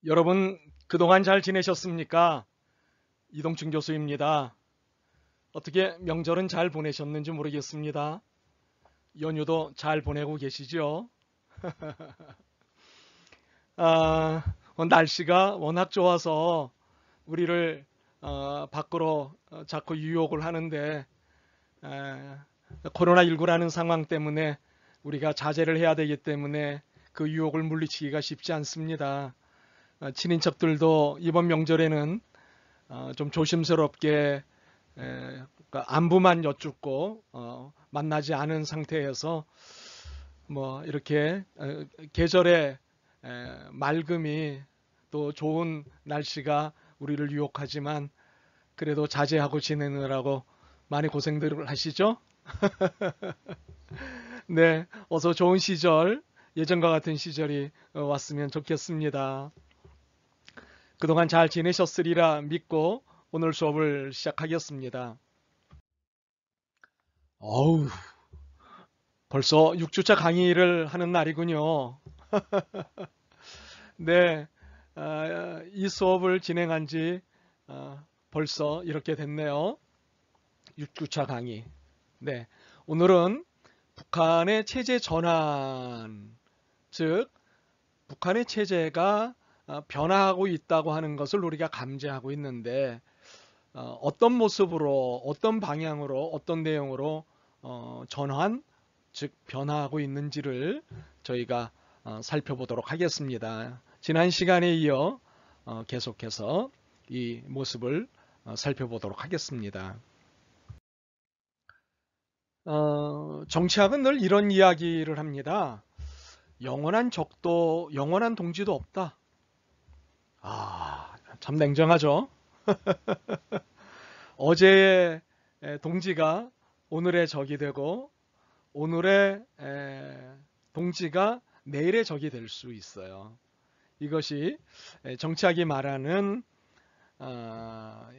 여러분, 그동안 잘 지내셨습니까? 이동춘 교수입니다. 어떻게 명절은 잘 보내셨는지 모르겠습니다. 연휴도 잘 보내고 계시죠? 아, 날씨가 워낙 좋아서 우리를 밖으로 자꾸 유혹을 하는데 에, 코로나19라는 상황 때문에 우리가 자제를 해야 되기 때문에 그 유혹을 물리치기가 쉽지 않습니다. 친인척들도 이번 명절에는 좀 조심스럽게 그러니까 안부만 여쭙고 만나지 않은 상태에서 뭐 이렇게 계절의 맑음이 또 좋은 날씨가 우리를 유혹하지만 그래도 자제하고 지내느라고 많이 고생들을 하시죠? 네, 어서 좋은 시절, 예전과 같은 시절이 왔으면 좋겠습니다. 그동안 잘 지내셨으리라 믿고 오늘 수업을 시작하겠습니다. 어우, 벌써 6주차 강의를 하는 날이군요. 네, 이 수업을 진행한 지 벌써 이렇게 됐네요. 6주차 강의. 네, 오늘은 북한의 체제 전환, 즉 북한의 체제가 변화하고 있다고 하는 것을 우리가 감지하고 있는데 어떤 모습으로, 어떤 방향으로, 어떤 내용으로 전환, 즉 변화하고 있는지를 저희가 살펴보도록 하겠습니다. 지난 시간에 이어 계속해서 이 모습을 살펴보도록 하겠습니다. 정치학은 늘 이런 이야기를 합니다. 영원한 적도, 영원한 동지도 없다. 참 냉정하죠. 어제의 동지가 오늘의 적이 되고 오늘의 동지가 내일의 적이 될 수 있어요. 이것이 정치학이 말하는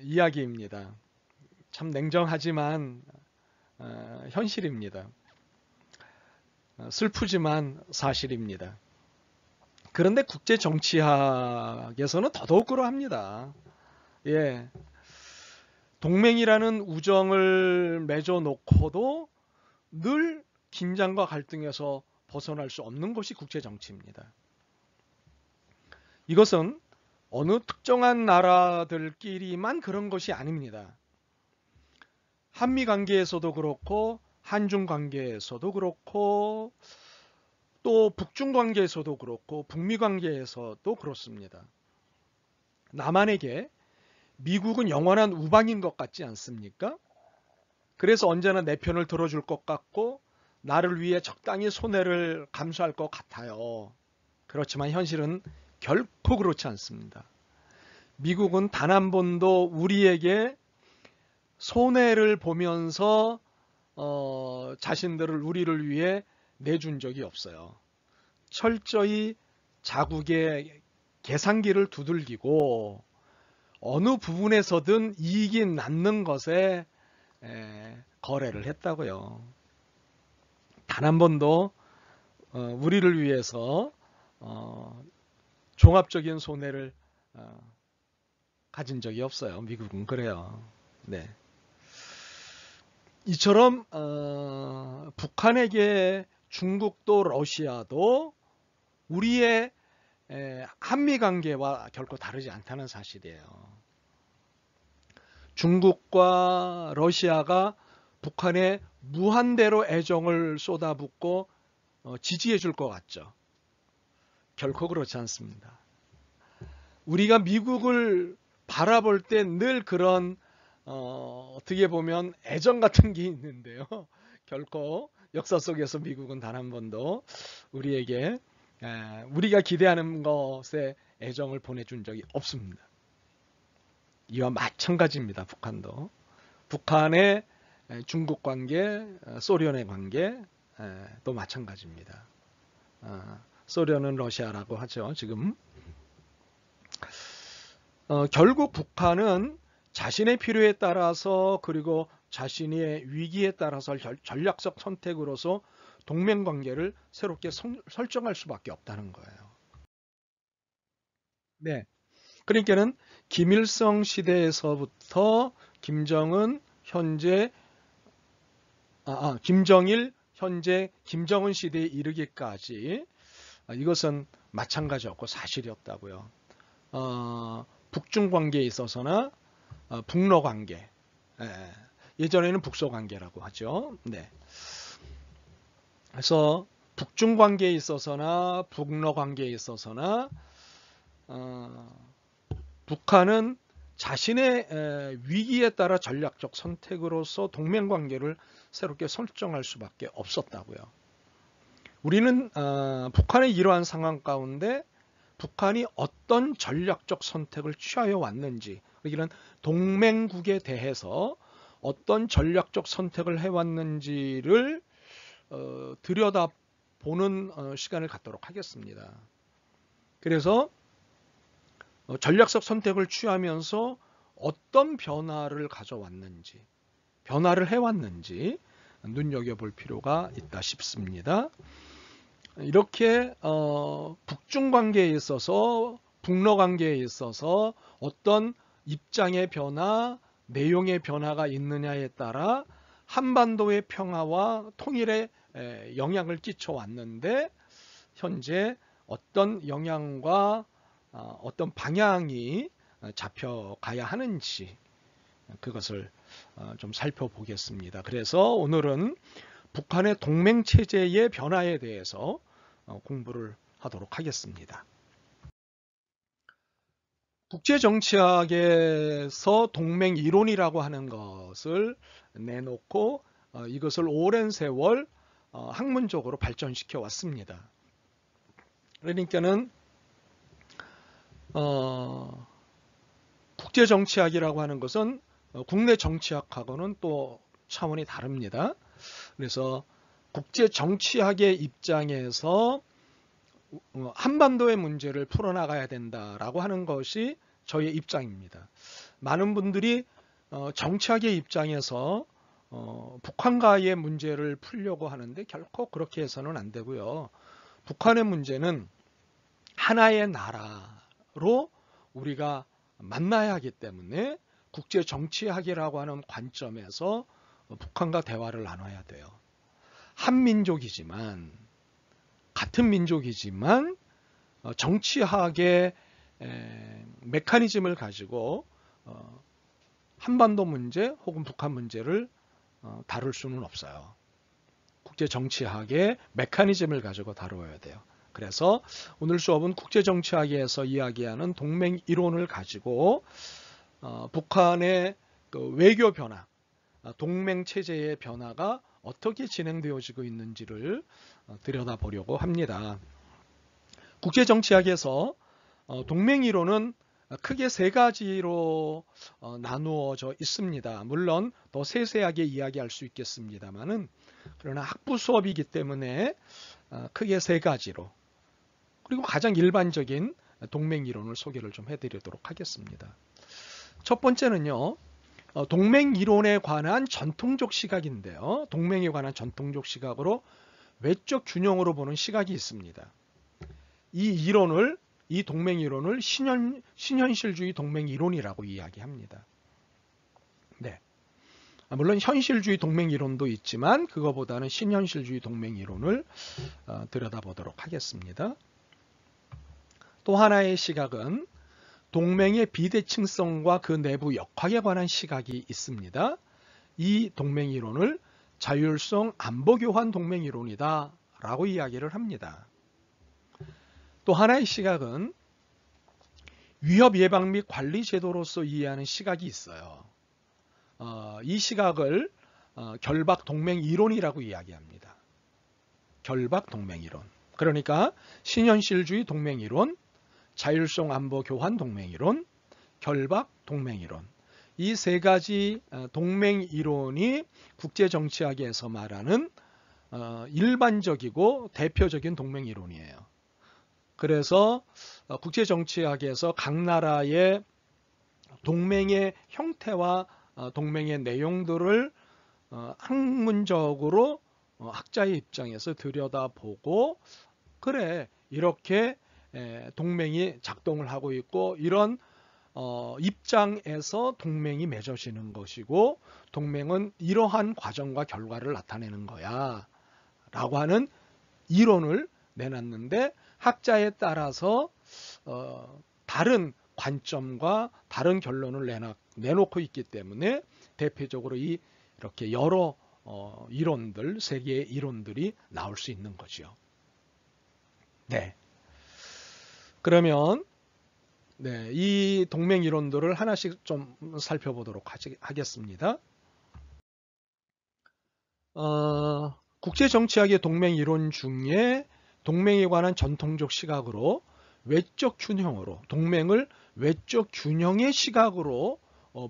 이야기입니다. 참 냉정하지만 현실입니다. 슬프지만 사실입니다. 그런데 국제 정치학에서는 더더욱 그러합니다. 예, 동맹이라는 우정을 맺어놓고도 늘 긴장과 갈등에서 벗어날 수 없는 것이 국제 정치입니다. 이것은 어느 특정한 나라들끼리만 그런 것이 아닙니다. 한미 관계에서도 그렇고 한중 관계에서도 그렇고 또 북중 관계에서도 그렇고 북미 관계에서도 그렇습니다. 남한에게 미국은 영원한 우방인 것 같지 않습니까? 그래서 언제나 내 편을 들어줄 것 같고 나를 위해 적당히 손해를 감수할 것 같아요. 그렇지만 현실은 결코 그렇지 않습니다. 미국은 단 한 번도 우리에게 손해를 보면서 자신들을 우리를 위해 내준 적이 없어요. 철저히 자국의 계산기를 두들기고 어느 부분에서든 이익이 남는 것에 거래를 했다고요. 단 한 번도 우리를 위해서 종합적인 손해를 가진 적이 없어요. 미국은 그래요. 네. 이처럼 북한에게 중국도 러시아도 우리의 한미 관계와 결코 다르지 않다는 사실이에요. 중국과 러시아가 북한에 무한대로 애정을 쏟아붓고 지지해 줄 것 같죠. 결코 그렇지 않습니다. 우리가 미국을 바라볼 때 늘 그런 어떻게 보면 애정 같은 게 있는데요. 결코 역사 속에서 미국은 단 한 번도 우리에게 우리가 기대하는 것에 애정을 보내준 적이 없습니다. 이와 마찬가지입니다. 북한도. 북한의 중국 관계, 소련의 관계 또 마찬가지입니다. 소련은 러시아라고 하죠. 지금 결국 북한은 자신의 필요에 따라서 그리고 자신의 위기에 따라서 전략적 선택으로서 동맹관계를 새롭게 설정할 수밖에 없다는 거예요. 네. 그러니까는 김일성 시대에서부터 김정은 현재 김정일 현재 김정은 시대에 이르기까지 이것은 마찬가지였고 사실이었다고요. 북중 관계에 있어서나 북러 관계, 예전에는 북소 관계라고 하죠. 네. 그래서 북중 관계에 있어서나 북러 관계에 있어서나 북한은 자신의 위기에 따라 전략적 선택으로서 동맹 관계를 새롭게 설정할 수밖에 없었다고요. 우리는 북한의 이러한 상황 가운데 북한이 어떤 전략적 선택을 취하여 왔는지, 여기는 동맹국에 대해서 어떤 전략적 선택을 해왔는지를 들여다보는 시간을 갖도록 하겠습니다. 그래서 전략적 선택을 취하면서 어떤 변화를 가져왔는지, 변화를 해왔는지 눈여겨볼 필요가 있다 싶습니다. 이렇게 북중 관계에 있어서 북러 관계에 있어서 어떤 입장의 변화, 내용의 변화가 있느냐에 따라 한반도의 평화와 통일에 영향을 끼쳐왔는데 현재 어떤 영향과 어떤 방향이 잡혀가야 하는지 그것을 좀 살펴보겠습니다. 그래서 오늘은 북한의 동맹체제의 변화에 대해서 공부를 하도록 하겠습니다. 국제정치학에서 동맹이론이라고 하는 것을 내놓고 이것을 오랜 세월 학문적으로 발전시켜 왔습니다. 그러니까는 국제정치학이라고 하는 것은 국내 정치학하고는 또 차원이 다릅니다. 그래서 국제정치학의 입장에서 한반도의 문제를 풀어나가야 된다라고 하는 것이 저의 입장입니다. 많은 분들이 정치학의 입장에서 북한과의 문제를 풀려고 하는데 결코 그렇게 해서는 안 되고요. 북한의 문제는 하나의 나라로 우리가 만나야 하기 때문에 국제정치학이라고 하는 관점에서 북한과 대화를 나눠야 돼요. 한민족이지만 같은 민족이지만 정치학의 메커니즘을 가지고 한반도 문제 혹은 북한 문제를 다룰 수는 없어요. 국제정치학의 메커니즘을 가지고 다루어야 돼요. 그래서 오늘 수업은 국제정치학에서 이야기하는 동맹이론을 가지고 북한의 그 외교 변화, 동맹체제의 변화가 어떻게 진행되어지고 있는지를 들여다보려고 합니다. 국제정치학에서 동맹이론은 크게 세 가지로 나누어져 있습니다. 물론 더 세세하게 이야기할 수 있겠습니다만은 그러나 학부 수업이기 때문에 크게 세 가지로 그리고 가장 일반적인 동맹이론을 소개를 좀 해드리도록 하겠습니다. 첫 번째는요. 동맹이론에 관한 전통적 시각인데요. 동맹에 관한 전통적 시각으로 외적 균형으로 보는 시각이 있습니다. 이 동맹이론을 신현실주의 동맹이론이라고 이야기합니다. 네. 물론 현실주의 동맹이론도 있지만 그거보다는 신현실주의 동맹이론을 들여다보도록 하겠습니다. 또 하나의 시각은 동맹의 비대칭성과 그 내부 역학에 관한 시각이 있습니다. 이 동맹이론을 자율성 안보교환 동맹이론이다 라고 이야기를 합니다. 또 하나의 시각은 위협 예방 및 관리 제도로서 이해하는 시각이 있어요. 이 시각을 결박 동맹이론이라고 이야기합니다. 결박 동맹이론. 그러니까 신현실주의 동맹이론, 자율성 안보 교환 동맹이론, 결박 동맹이론. 이 세 가지 동맹이론이 국제정치학에서 말하는 일반적이고 대표적인 동맹이론이에요. 그래서 국제정치학에서 각 나라의 동맹의 형태와 동맹의 내용들을 학문적으로 학자의 입장에서 들여다보고 그래 이렇게 동맹이 작동을 하고 있고 이런 입장에서 동맹이 맺어지는 것이고 동맹은 이러한 과정과 결과를 나타내는 거야 라고 하는 이론을 내놨는데 학자에 따라서 다른 관점과 다른 결론을 내놓고 있기 때문에 대표적으로 이렇게 여러 이론들, 세 개의 이론들이 나올 수 있는 거죠. 네. 그러면 이 동맹 이론들을 하나씩 좀 살펴보도록 하겠습니다. 국제정치학의 동맹 이론 중에 동맹에 관한 전통적 시각으로 외적 균형으로 동맹을 외적 균형의 시각으로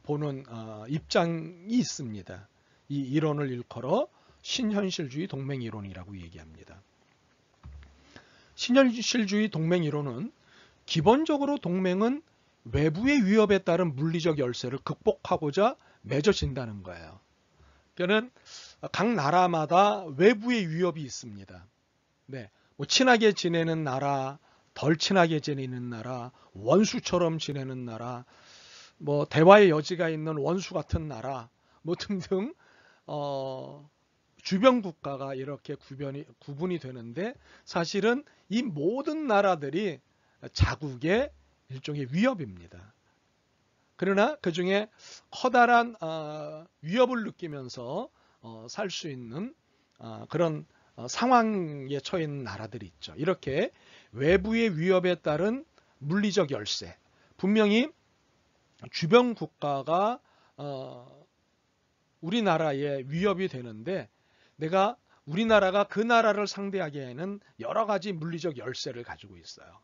보는 입장이 있습니다. 이 이론을 일컬어 신현실주의 동맹 이론이라고 얘기합니다. 신현실주의 동맹 이론은 기본적으로 동맹은 외부의 위협에 따른 물리적 열세를 극복하고자 맺어진다는 거예요. 그러니까 각 나라마다 외부의 위협이 있습니다. 네, 뭐 친하게 지내는 나라, 덜 친하게 지내는 나라, 원수처럼 지내는 나라, 뭐 대화의 여지가 있는 원수 같은 나라, 뭐 등등 주변 국가가 이렇게 구분이 되는데 사실은 이 모든 나라들이 자국의 일종의 위협입니다. 그러나 그 중에 커다란 위협을 느끼면서 살 수 있는 그런 상황에 처해 있는 나라들이 있죠. 이렇게 외부의 위협에 따른 물리적 열세, 분명히 주변 국가가 우리나라에 위협이 되는데 내가 우리나라가 그 나라를 상대하기에는 여러 가지 물리적 열세를 가지고 있어요.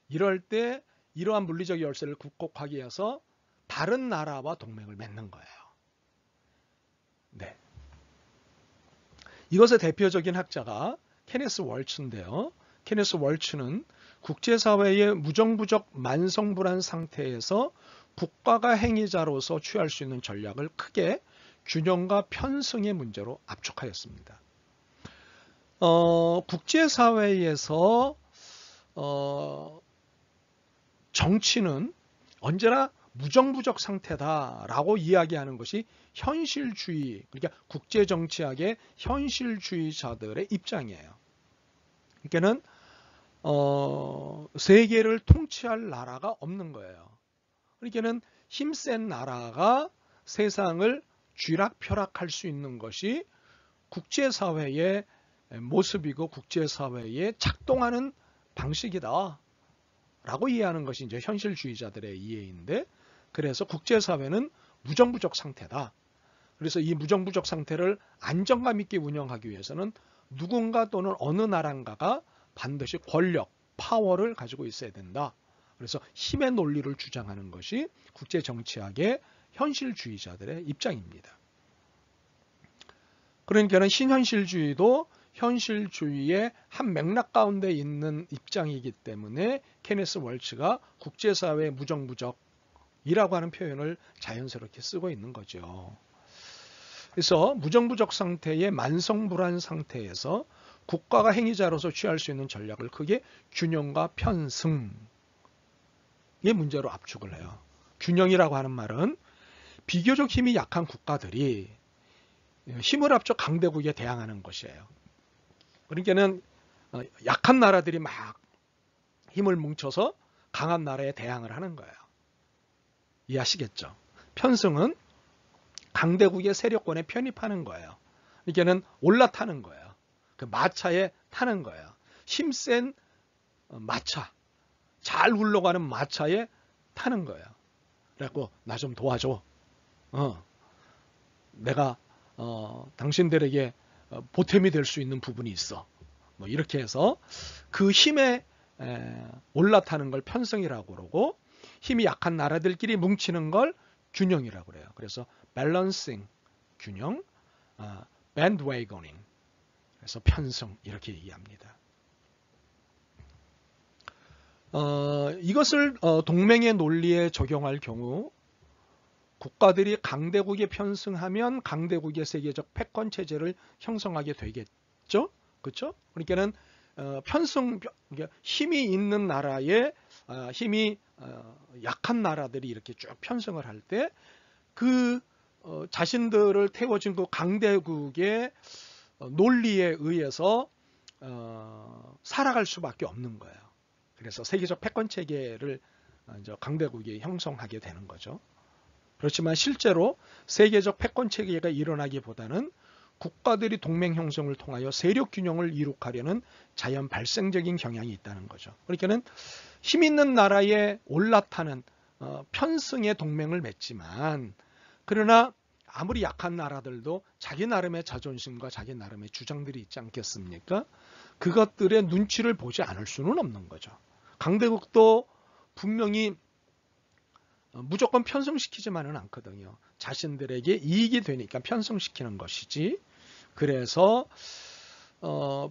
이럴 때 이러한 물리적 열세를 극복하기 위해서 다른 나라와 동맹을 맺는 거예요. 네. 이것의 대표적인 학자가 케네스 월츠인데요. 케네스 월츠는 국제사회의 무정부적 만성불안 상태에서 국가가 행위자로서 취할 수 있는 전략을 크게 균형과 편승의 문제로 압축하였습니다. 국제사회에서 정치는 언제나 무정부적 상태다라고 이야기하는 것이 현실주의, 그러니까 국제정치학의 현실주의자들의 입장이에요. 그러니까는 세계를 통치할 나라가 없는 거예요. 그러니까는 힘센 나라가 세상을 쥐락펴락할 수 있는 것이 국제사회의 모습이고 국제사회에 작동하는 방식이다 라고 이해하는 것이 이제 현실주의자들의 이해인데, 그래서 국제사회는 무정부적 상태다. 그래서 이 무정부적 상태를 안정감 있게 운영하기 위해서는 누군가 또는 어느 나라인가가 반드시 권력, 파워를 가지고 있어야 된다. 그래서 힘의 논리를 주장하는 것이 국제정치학의 현실주의자들의 입장입니다. 그러니까는 신현실주의도 현실주의의 한 맥락 가운데 있는 입장이기 때문에 케네스 월츠가 국제사회 무정부적이라고 하는 표현을 자연스럽게 쓰고 있는 거죠. 그래서 무정부적 상태의 만성불안 상태에서 국가가 행위자로서 취할 수 있는 전략을 크게 균형과 편승의 문제로 압축을 해요. 균형이라고 하는 말은 비교적 힘이 약한 국가들이 힘을 합쳐 강대국에 대항하는 것이에요. 그러니까는 약한 나라들이 막 힘을 뭉쳐서 강한 나라에 대항을 하는 거예요. 이해하시겠죠? 편승은 강대국의 세력권에 편입하는 거예요. 그러니까는 올라타는 거예요. 그 마차에 타는 거예요. 힘센 마차, 잘 굴러가는 마차에 타는 거예요. 그래갖고 나 좀 도와줘. 내가 당신들에게 보탬이 될 수 있는 부분이 있어. 뭐 이렇게 해서 그 힘에 올라타는 걸 편승이라고 그러고, 힘이 약한 나라들끼리 뭉치는 걸 균형이라고 그래요. 그래서 밸런싱, 균형, bandwagoning, 그래서 편승 이렇게 얘기합니다. 이것을 동맹의 논리에 적용할 경우 국가들이 강대국에 편승하면 강대국의 세계적 패권 체제를 형성하게 되겠죠. 그렇죠? 그러니까는 힘이 있는 나라에 힘이 약한 나라들이 이렇게 쭉 편승을 할 때 그 자신들을 태워진 그 강대국의 논리에 의해서 살아갈 수밖에 없는 거예요. 그래서 세계적 패권 체계를 강대국이 형성하게 되는 거죠. 그렇지만 실제로 세계적 패권 체계가 일어나기보다는 국가들이 동맹 형성을 통하여 세력 균형을 이룩하려는 자연 발생적인 경향이 있다는 거죠. 그러니까는 힘 있는 나라에 올라타는 편승의 동맹을 맺지만, 그러나 아무리 약한 나라들도 자기 나름의 자존심과 자기 나름의 주장들이 있지 않겠습니까? 그것들의 눈치를 보지 않을 수는 없는 거죠. 강대국도 분명히 무조건 편승시키지만은 않거든요. 자신들에게 이익이 되니까 편승시키는 것이지. 그래서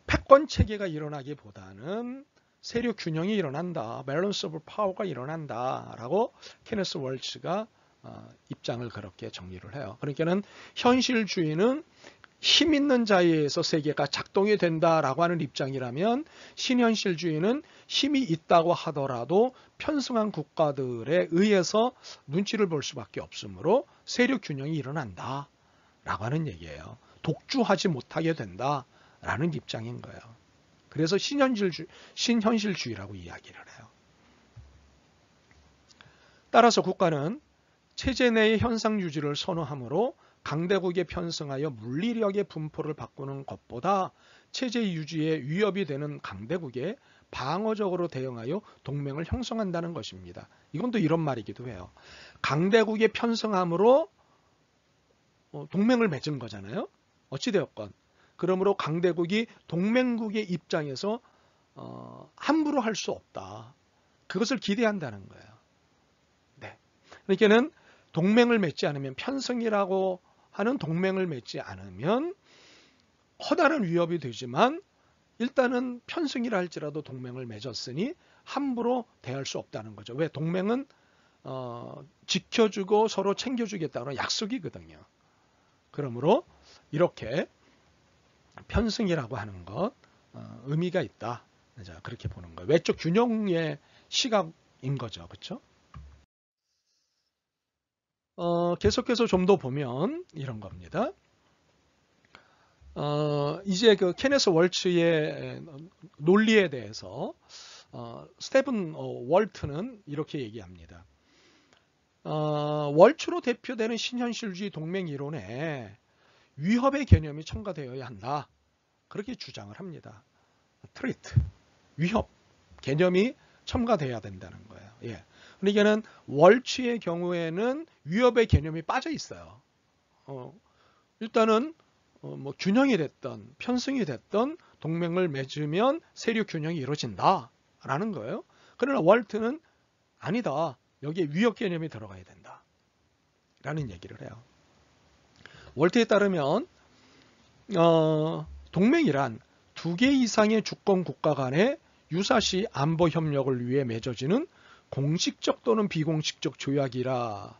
패권 체계가 일어나기보다는 세력 균형이 일어난다, 밸런스 오브 파워가 일어난다라고 케네스 월츠가 입장을 그렇게 정리를 해요. 그러니까는 현실주의는 힘 있는 자에 의해서 세계가 작동이 된다라고 하는 입장이라면, 신현실주의는 힘이 있다고 하더라도 편승한 국가들에 의해서 눈치를 볼 수밖에 없으므로 세력 균형이 일어난다라고 하는 얘기예요. 독주하지 못하게 된다라는 입장인 거예요. 그래서 신현실주의라고 이야기를 해요. 따라서 국가는 체제 내의 현상 유지를 선호하므로 강대국에 편승하여 물리력의 분포를 바꾸는 것보다 체제 유지에 위협이 되는 강대국에 방어적으로 대응하여 동맹을 형성한다는 것입니다. 이건 또 이런 말이기도 해요. 강대국에 편승함으로 동맹을 맺은 거잖아요. 어찌되었건. 그러므로 강대국이 동맹국의 입장에서 함부로 할 수 없다. 그것을 기대한다는 거예요. 네. 그러니까는 동맹을 맺지 않으면, 편승이라고 하는 동맹을 맺지 않으면 커다란 위협이 되지만, 일단은 편승이라 할지라도 동맹을 맺었으니 함부로 대할 수 없다는 거죠. 왜? 동맹은 지켜주고 서로 챙겨주겠다는 약속이거든요. 그러므로 이렇게 편승이라고 하는 것 의미가 있다. 자, 그렇게 보는 거예요. 외적 균형의 시각인 거죠. 그렇죠? 계속해서 좀 더 보면 이런 겁니다. 이제 그 케네스 월츠의 논리에 대해서 스테븐 월트는 이렇게 얘기합니다. 월츠로 대표되는 신현실주의 동맹 이론에 위협의 개념이 첨가되어야 한다. 그렇게 주장을 합니다. 트리트, 위협 개념이 첨가되어야 된다는 거예요. 예. 그러니까는 월츠의 경우에는 위협의 개념이 빠져 있어요. 일단은 뭐 균형이 됐던 편승이 됐던 동맹을 맺으면 세력 균형이 이루어진다라는 거예요. 그러나 월트는 아니다. 여기에 위협 개념이 들어가야 된다라는 얘기를 해요. 월트에 따르면 동맹이란 두 개 이상의 주권 국가 간의 유사시 안보 협력을 위해 맺어지는 공식적 또는 비공식적 조약이라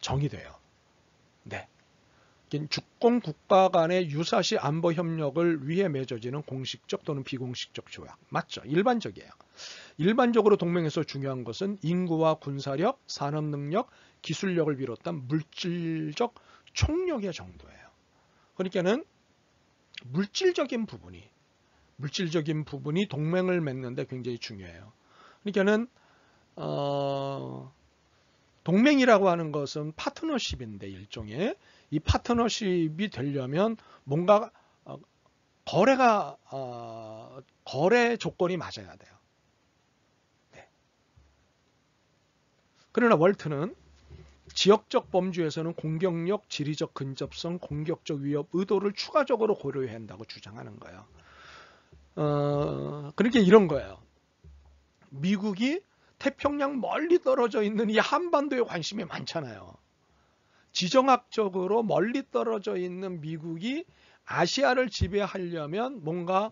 정의돼요. 네. 주권 국가 간의 유사시 안보 협력을 위해 맺어지는 공식적 또는 비공식적 조약. 맞죠? 일반적이에요. 일반적으로 동맹에서 중요한 것은 인구와 군사력, 산업 능력, 기술력을 비롯한 물질적 총력의 정도예요. 그러니까는 물질적인 부분이 동맹을 맺는데 굉장히 중요해요. 그러니까는 동맹이라고 하는 것은 파트너십인데, 일종의 이 파트너십이 되려면 뭔가 거래 조건이 맞아야 돼요. 네. 그러나 월트는 지역적 범주에서는 공격력, 지리적 근접성, 공격적 위협, 의도를 추가적으로 고려해야 한다고 주장하는 거예요. 그러니까 이런 거예요. 미국이 태평양 멀리 떨어져 있는 이 한반도에 관심이 많잖아요. 지정학적으로 멀리 떨어져 있는 미국이 아시아를 지배하려면 뭔가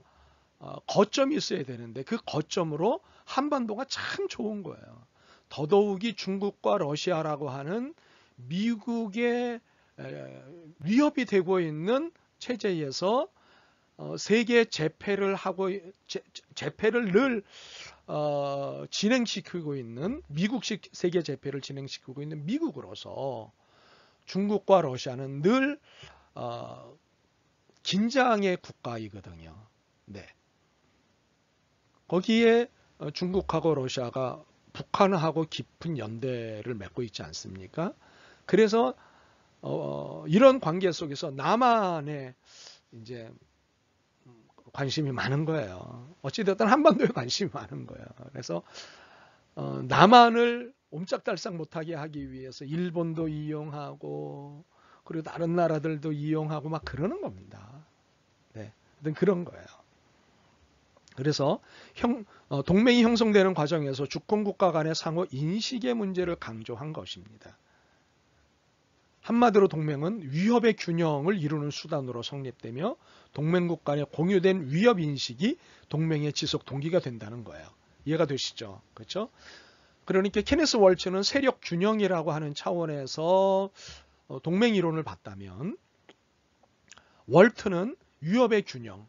거점이 있어야 되는데, 그 거점으로 한반도가 참 좋은 거예요. 더더욱이 중국과 러시아라고 하는 미국의 위협이 되고 있는 체제에서 세계 재패를 하고 재패를 늘 진행시키고 있는 미국식 세계 재패를 진행시키고 있는 미국으로서 중국과 러시아는 늘 긴장의 국가이거든요. 네. 거기에 중국하고 러시아가 북한하고 깊은 연대를 맺고 있지 않습니까? 그래서 이런 관계 속에서 남한에 이제 관심이 많은 거예요. 어찌됐든 한반도에 관심이 많은 거예요. 그래서 남한을 옴짝달싹 못하게 하기 위해서 일본도 이용하고 그리고 다른 나라들도 이용하고 막 그러는 겁니다. 네, 그런 거예요. 그래서 동맹이 형성되는 과정에서 주권 국가 간의 상호 인식의 문제를 강조한 것입니다. 한마디로 동맹은 위협의 균형을 이루는 수단으로 성립되며 동맹국 간의 공유된 위협 인식이 동맹의 지속 동기가 된다는 거예요. 이해가 되시죠? 그렇죠? 그러니까 케네스 월츠는 세력 균형이라고 하는 차원에서 동맹 이론을 봤다면 월트는 위협의 균형.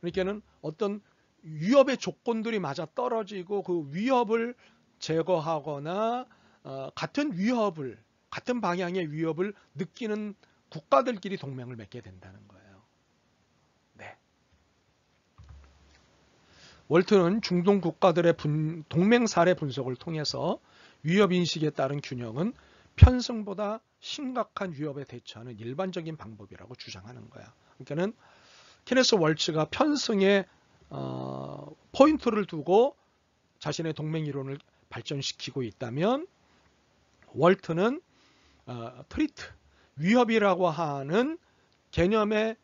그러니까는 어떤 위협의 조건들이 맞아 떨어지고 그 위협을 제거하거나 같은 방향의 위협을 느끼는 국가들끼리 동맹을 맺게 된다는 거예요. 네. 월트는 중동 국가들의 동맹 사례 분석을 통해서 위협 인식에 따른 균형은 편승보다 심각한 위협에 대처하는 일반적인 방법이라고 주장하는 거야. 그러니까는 케네스 월츠가 편승에 포인트를 두고 자신의 동맹 이론을 발전시키고 있다면 월트는 트리트, 위협이라고 하는 개념에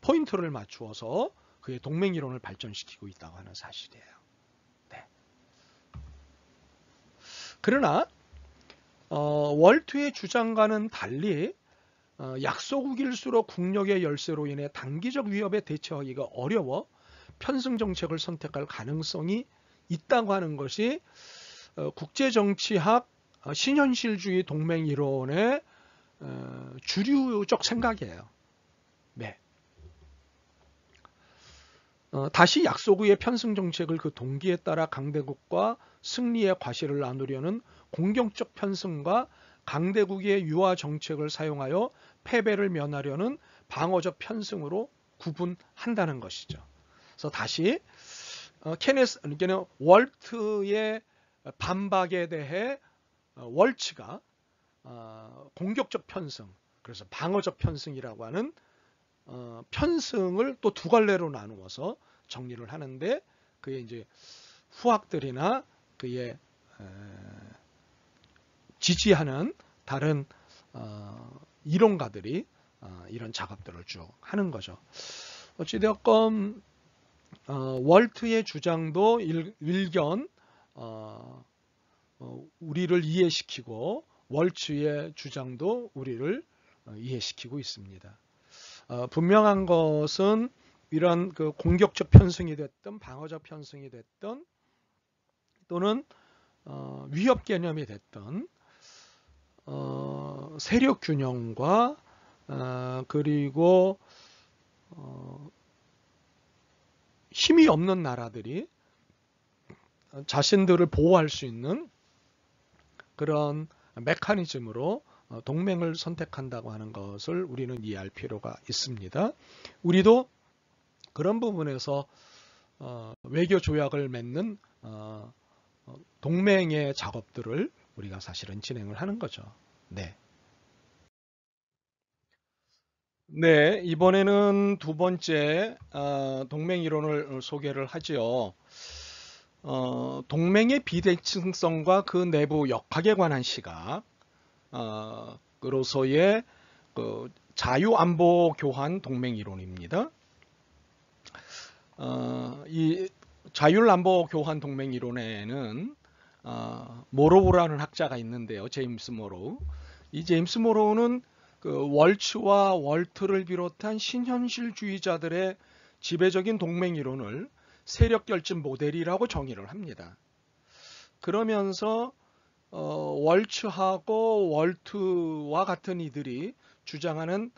포인트를 맞추어서 그의 동맹 이론을 발전시키고 있다고 하는 사실이에요. 네. 그러나 월트의 주장과는 달리 약소국일수록 국력의 열세로 인해 단기적 위협에 대처하기가 어려워 편승 정책을 선택할 가능성이 있다고 하는 것이 국제정치학 신현실주의 동맹 이론의 주류적 생각이에요. 네. 다시 약소국의 편승 정책을 그 동기에 따라 강대국과 승리의 과실을 나누려는 공격적 편승과 강대국의 유화 정책을 사용하여 패배를 면하려는 방어적 편승으로 구분한다는 것이죠. 그래서 다시 그러니까 월트의 반박에 대해 월츠가 공격적 편승, 그래서 방어적 편승이라고 하는 편승을 또 두 갈래로 나누어서 정리를 하는데 그의 이제 후학들이나 그의 지지하는 다른 이론가들이 이런 작업들을 쭉 하는 거죠. 어찌되었건 월트의 주장도 일견 우리를 이해시키고 월츠의 주장도 우리를 이해시키고 있습니다. 분명한 것은 이런 그 공격적 편승이 됐든 방어적 편승이 됐든 또는 위협 개념이 됐든 세력 균형과 그리고 힘이 없는 나라들이 자신들을 보호할 수 있는 그런 메커니즘으로 동맹을 선택한다고 하는 것을 우리는 이해할 필요가 있습니다. 우리도 그런 부분에서 외교 조약을 맺는 동맹의 작업들을 우리가 사실은 진행을 하는 거죠. 네. 네, 이번에는 두 번째 동맹 이론을 소개를 하지요. 동맹의 비대칭성과 그 내부 역학에 관한 시각으로서의 그 자유안보 교환 동맹 이론입니다. 이 자율안보 교환 동맹 이론에는 모로우라는 학자가 있는데요. 제임스 모로우. 이 제임스 모로우는 그 월츠와 월트를 비롯한 신현실주의자들의 지배적인 동맹 이론을 세력 결집 모델이라고 정의를 합니다. 그러면서 월츠하고 월트와 같은 이들이 주장하는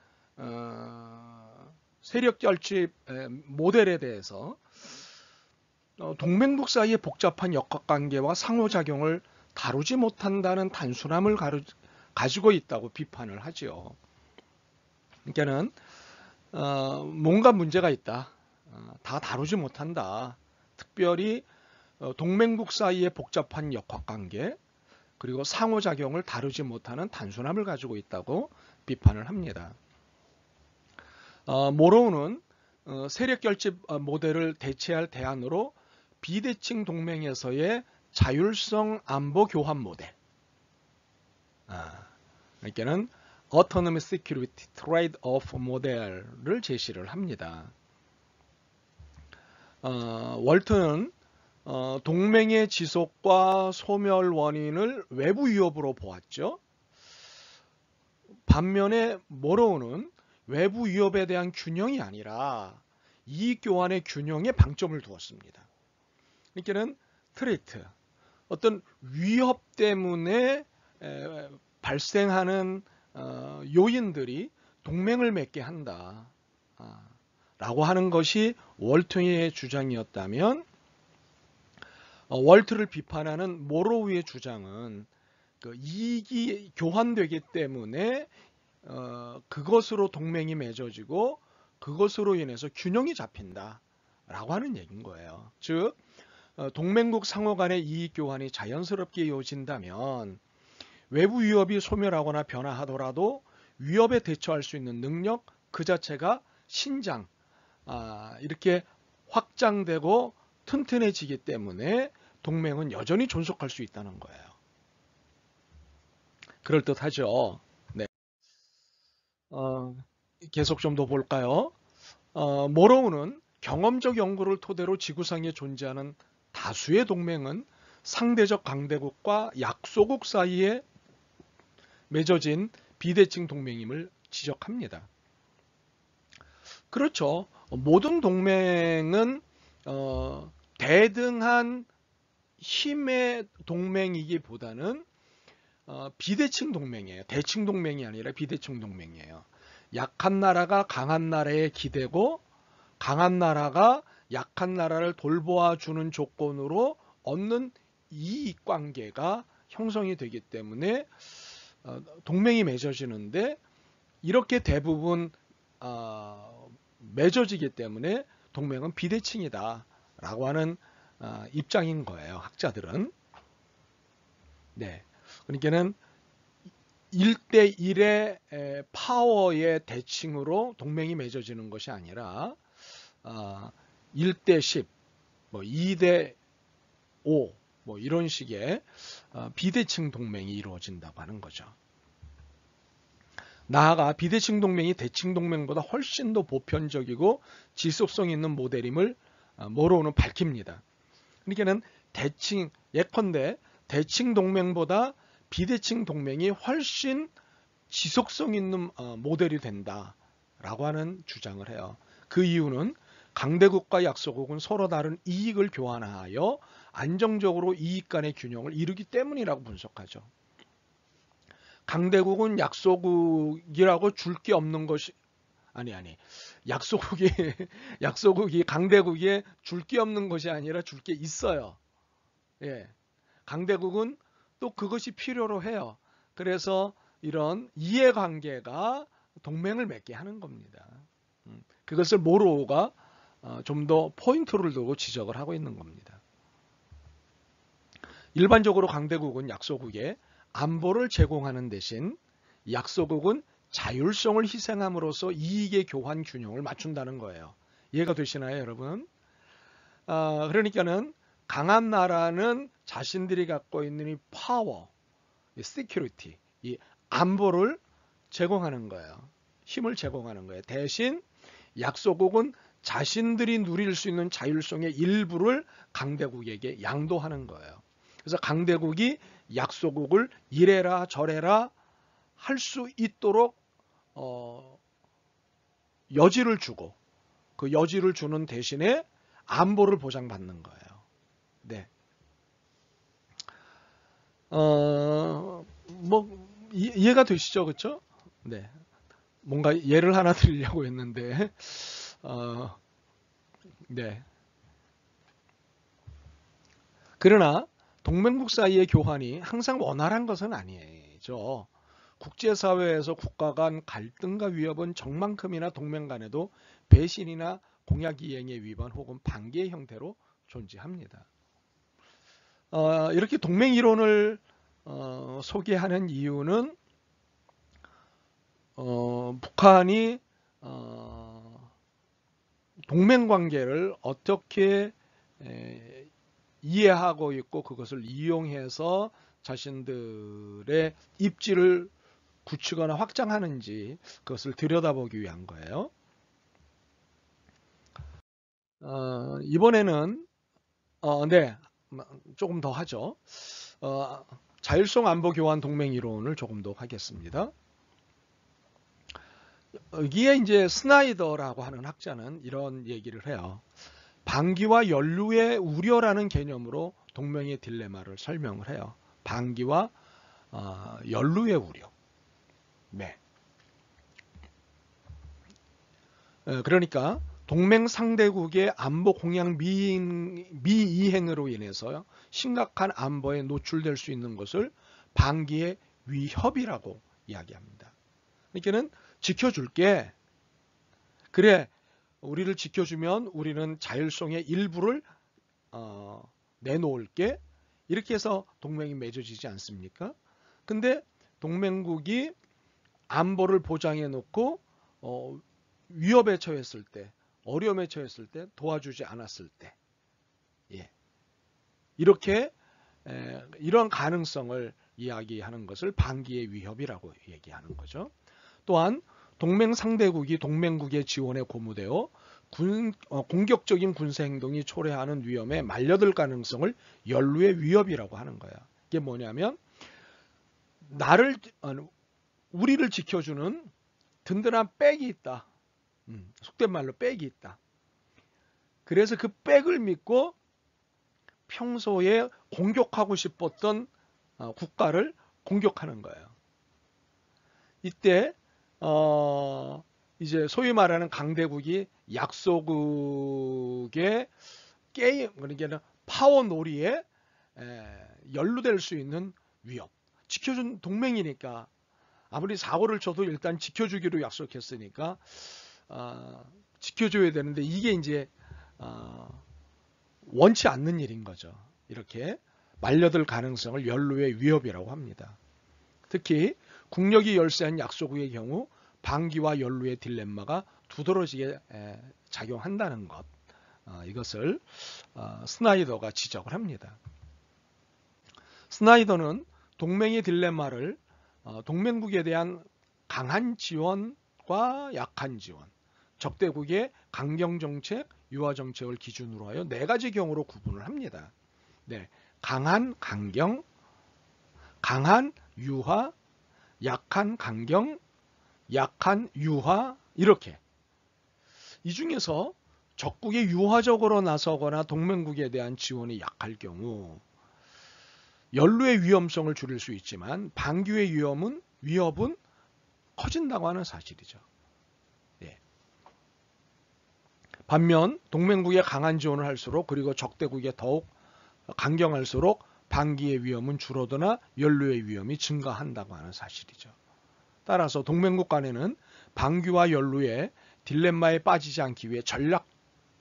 세력 결집 모델에 대해서 동맹국 사이의 복잡한 역학관계와 상호작용을 다루지 못한다는 단순함을 가지고 있다고 비판을 하죠. 그러니까는 뭔가 문제가 있다. 다 다루지 못한다. 특별히 동맹국 사이의 복잡한 역학관계 그리고 상호작용을 다루지 못하는 단순함을 가지고 있다고 비판을 합니다. 모로우는 세력 결집 모델을 대체할 대안으로 비대칭 동맹에서의 자율성 안보 교환 모델, 그러니까는 Autonomous Security Trade-off 모델을 제시를 합니다. 월트는 동맹의 지속과 소멸 원인을 외부 위협으로 보았죠. 반면에 모로우는 외부 위협에 대한 균형이 아니라 이익 교환의 균형에 방점을 두었습니다. 그러니까는 트레이트, 어떤 위협 때문에 발생하는 요인들이 동맹을 맺게 한다 라고 하는 것이 월트의 주장이었다면, 월트를 비판하는 모로우의 주장은 그 이익이 교환되기 때문에 그것으로 동맹이 맺어지고 그것으로 인해서 균형이 잡힌다 라고 하는 얘기인 거예요. 즉 동맹국 상호 간의 이익 교환이 자연스럽게 이어진다면 외부 위협이 소멸하거나 변화하더라도 위협에 대처할 수 있는 능력 그 자체가 신장, 이렇게 확장되고 튼튼해지기 때문에 동맹은 여전히 존속할 수 있다는 거예요. 그럴듯하죠. 네. 계속 좀 더 볼까요? 모로우는 경험적 연구를 토대로 지구상에 존재하는 다수의 동맹은 상대적 강대국과 약소국 사이에 맺어진 비대칭 동맹임을 지적합니다. 그렇죠. 모든 동맹은 대등한 힘의 동맹이기보다는 비대칭 동맹이에요. 대칭 동맹이 아니라 비대칭 동맹이에요. 약한 나라가 강한 나라에 기대고 강한 나라가 약한 나라를 돌보아주는 조건으로 얻는 이익 관계가 형성이 되기 때문에 동맹이 맺어지는데, 이렇게 대부분 맺어지기 때문에 동맹은 비대칭이다 라고 하는 입장인 거예요, 학자들은. 네. 그러니까는 1대1의 파워의 대칭으로 동맹이 맺어지는 것이 아니라 1대10, 뭐 2대5, 뭐 이런 식의 비대칭 동맹이 이루어진다고 하는 거죠. 나아가 비대칭 동맹이 대칭 동맹보다 훨씬 더 보편적이고 지속성 있는 모델임을 모로우는 밝힙니다. 그러니까는 예컨대 대칭 동맹보다 비대칭 동맹이 훨씬 지속성 있는 모델이 된다라고 하는 주장을 해요. 그 이유는 강대국과 약소국은 서로 다른 이익을 교환하여 안정적으로 이익 간의 균형을 이루기 때문이라고 분석하죠. 강대국은 약소국이라고 줄 게 없는 것이 약소국이 강대국에 줄 게 없는 것이 아니라 줄 게 있어요. 예. 강대국은 또 그것이 필요로 해요. 그래서 이런 이해관계가 동맹을 맺게 하는 겁니다. 그것을 모로우가 좀 더 포인트를 두고 지적을 하고 있는 겁니다. 일반적으로 강대국은 약소국에 안보를 제공하는 대신 약소국은 자율성을 희생함으로써 이익의 교환 균형을 맞춘다는 거예요. 이해가 되시나요, 여러분? 그러니까는 강한 나라는 자신들이 갖고 있는 이 파워, 이 시큐리티, 이 안보를 제공하는 거예요. 힘을 제공하는 거예요. 대신 약소국은 자신들이 누릴 수 있는 자율성의 일부를 강대국에게 양도하는 거예요. 그래서 강대국이 약소국을 이래라 저래라 할 수 있도록 여지를 주고, 그 여지를 주는 대신에 안보를 보장받는 거예요. 네. 뭐 이해가 되시죠, 그렇죠? 네. 뭔가 예를 하나 드리려고 했는데, 네. 그러나 동맹국 사이의 교환이 항상 원활한 것은 아니죠. 국제사회에서 국가 간 갈등과 위협은 적만큼이나 동맹 간에도 배신이나 공약 이행의 위반 혹은 반기의 형태로 존재합니다. 이렇게 동맹 이론을 소개하는 이유는 북한이 동맹 관계를 어떻게 이해하고 있고 그것을 이용해서 자신들의 입지를 굳히거나 확장하는지 그것을 들여다보기 위한 거예요. 이번에는 네, 조금 더 하죠. 자율성 안보 교환 동맹 이론을 조금 더 하겠습니다. 여기에 이제 스나이더라고 하는 학자는 이런 얘기를 해요. 방기와 연루의 우려라는 개념으로 동맹의 딜레마를 설명을 해요. 방기와 연루의 우려. 네. 그러니까 동맹 상대국의 안보 공약 미이행으로 인해서 심각한 안보에 노출될 수 있는 것을 방기의 위협이라고 이야기합니다. 그러니까는 지켜줄게. 그래, 우리를 지켜주면 우리는 자율성의 일부를 내놓을게. 이렇게 해서 동맹이 맺어지지 않습니까? 근데 동맹국이 안보를 보장해 놓고 위협에 처했을 때, 어려움에 처했을 때, 도와주지 않았을 때, 예. 이렇게 이런 가능성을 이야기하는 것을 방기의 위협이라고 얘기하는 거죠. 또한 동맹 상대국이 동맹국의 지원에 고무되어 공격적인 군사 행동이 초래하는 위험에 말려들 가능성을 연루의 위협이라고 하는 거야. 이게 뭐냐면 우리를 지켜주는 든든한 백이 있다. 속된 말로 백이 있다. 그래서 그 백을 믿고 평소에 공격하고 싶었던 국가를 공격하는 거예요. 이때 이제 소위 말하는 강대국이 약소국의 게임, 그러니까 파워놀이에 연루될 수 있는 위협. 지켜준 동맹이니까 아무리 사고를 쳐도 일단 지켜주기로 약속했으니까 지켜줘야 되는데 이게 이제 원치 않는 일인 거죠. 이렇게 말려들 가능성을 연루의 위협이라고 합니다. 특히 국력이 열세한 약소국의 경우 방기와 연루의 딜레마가 두드러지게 작용한다는 것, 이것을 스나이더가 지적을 합니다. 스나이더는 동맹의 딜레마를 동맹국에 대한 강한 지원과 약한 지원, 적대국의 강경정책, 유화정책을 기준으로 하여 네 가지 경우로 구분을 합니다. 네, 강한 강경, 강한 유화, 약한 강경, 약한 유화, 이렇게. 이 중에서 적국이 유화적으로 나서거나 동맹국에 대한 지원이 약할 경우 연루의 위험성을 줄일 수 있지만 방기의 위협은 커진다고 하는 사실이죠. 예. 반면 동맹국에 강한 지원을 할수록 그리고 적대국에 더욱 강경할수록 방기의 위험은 줄어드나 연루의 위험이 증가한다고 하는 사실이죠. 따라서 동맹국 간에는 방기와 연루의 딜레마에 빠지지 않기 위해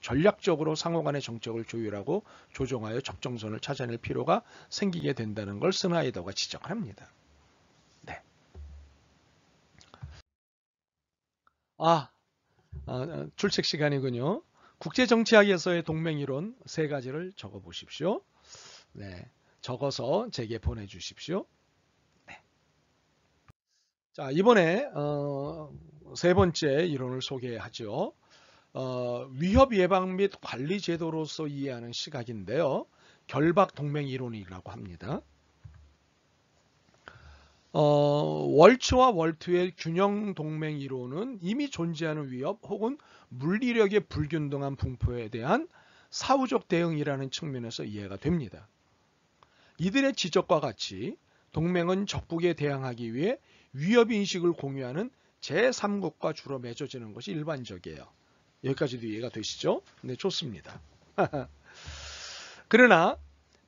전략적으로 상호 간의 정책을 조율하고 조정하여 적정선을 찾아낼 필요가 생기게 된다는 걸 스나이더가 지적을 합니다. 네. 출첵 시간이군요. 국제정치학에서의 동맹이론 세 가지를 적어 보십시오. 네. 적어서 제게 보내주십시오. 네. 자, 이번에 세 번째 이론을 소개하죠. 위협 예방 및 관리 제도로서 이해하는 시각인데요. 결박 동맹 이론이라고 합니다. 월츠와 월트의 균형 동맹 이론은 이미 존재하는 위협 혹은 물리력의 불균등한 분포에 대한 사후적 대응이라는 측면에서 이해가 됩니다. 이들의 지적과 같이 동맹은 적국에 대항하기 위해 위협인식을 공유하는 제3국과 주로 맺어지는 것이 일반적이에요. 여기까지도 이해가 되시죠? 네, 좋습니다. 그러나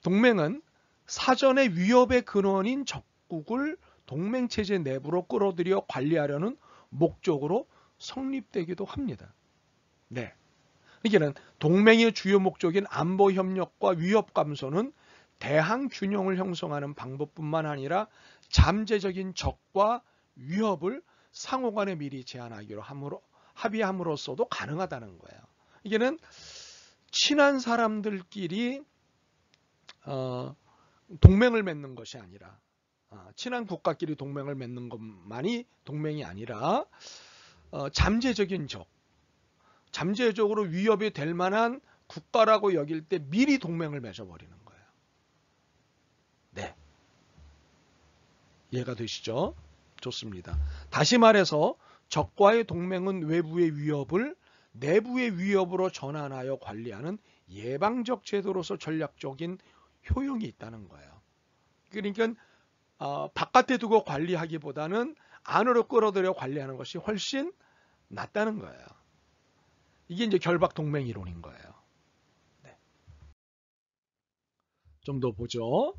동맹은 사전에 위협의 근원인 적국을 동맹체제 내부로 끌어들여 관리하려는 목적으로 성립되기도 합니다. 네. 그러니까 동맹의 주요 목적인 안보 협력과 위협 감소는 대항 균형을 형성하는 방법뿐만 아니라 잠재적인 적과 위협을 상호간에 미리 제한하기로 합의함으로써도 가능하다는 거예요. 이게는 친한 사람들끼리 동맹을 맺는 것이 아니라 친한 국가끼리 동맹을 맺는 것만이 동맹이 아니라 잠재적인 적, 잠재적으로 위협이 될 만한 국가라고 여길 때 미리 동맹을 맺어버리는 거예요. 네. 이해가 되시죠? 좋습니다. 다시 말해서 적과의 동맹은 외부의 위협을 내부의 위협으로 전환하여 관리하는 예방적 제도로서 전략적인 효용이 있다는 거예요. 그러니까 바깥에 두고 관리하기보다는 안으로 끌어들여 관리하는 것이 훨씬 낫다는 거예요. 이게 이제 결박 동맹 이론인 거예요. 네. 좀 더 보죠.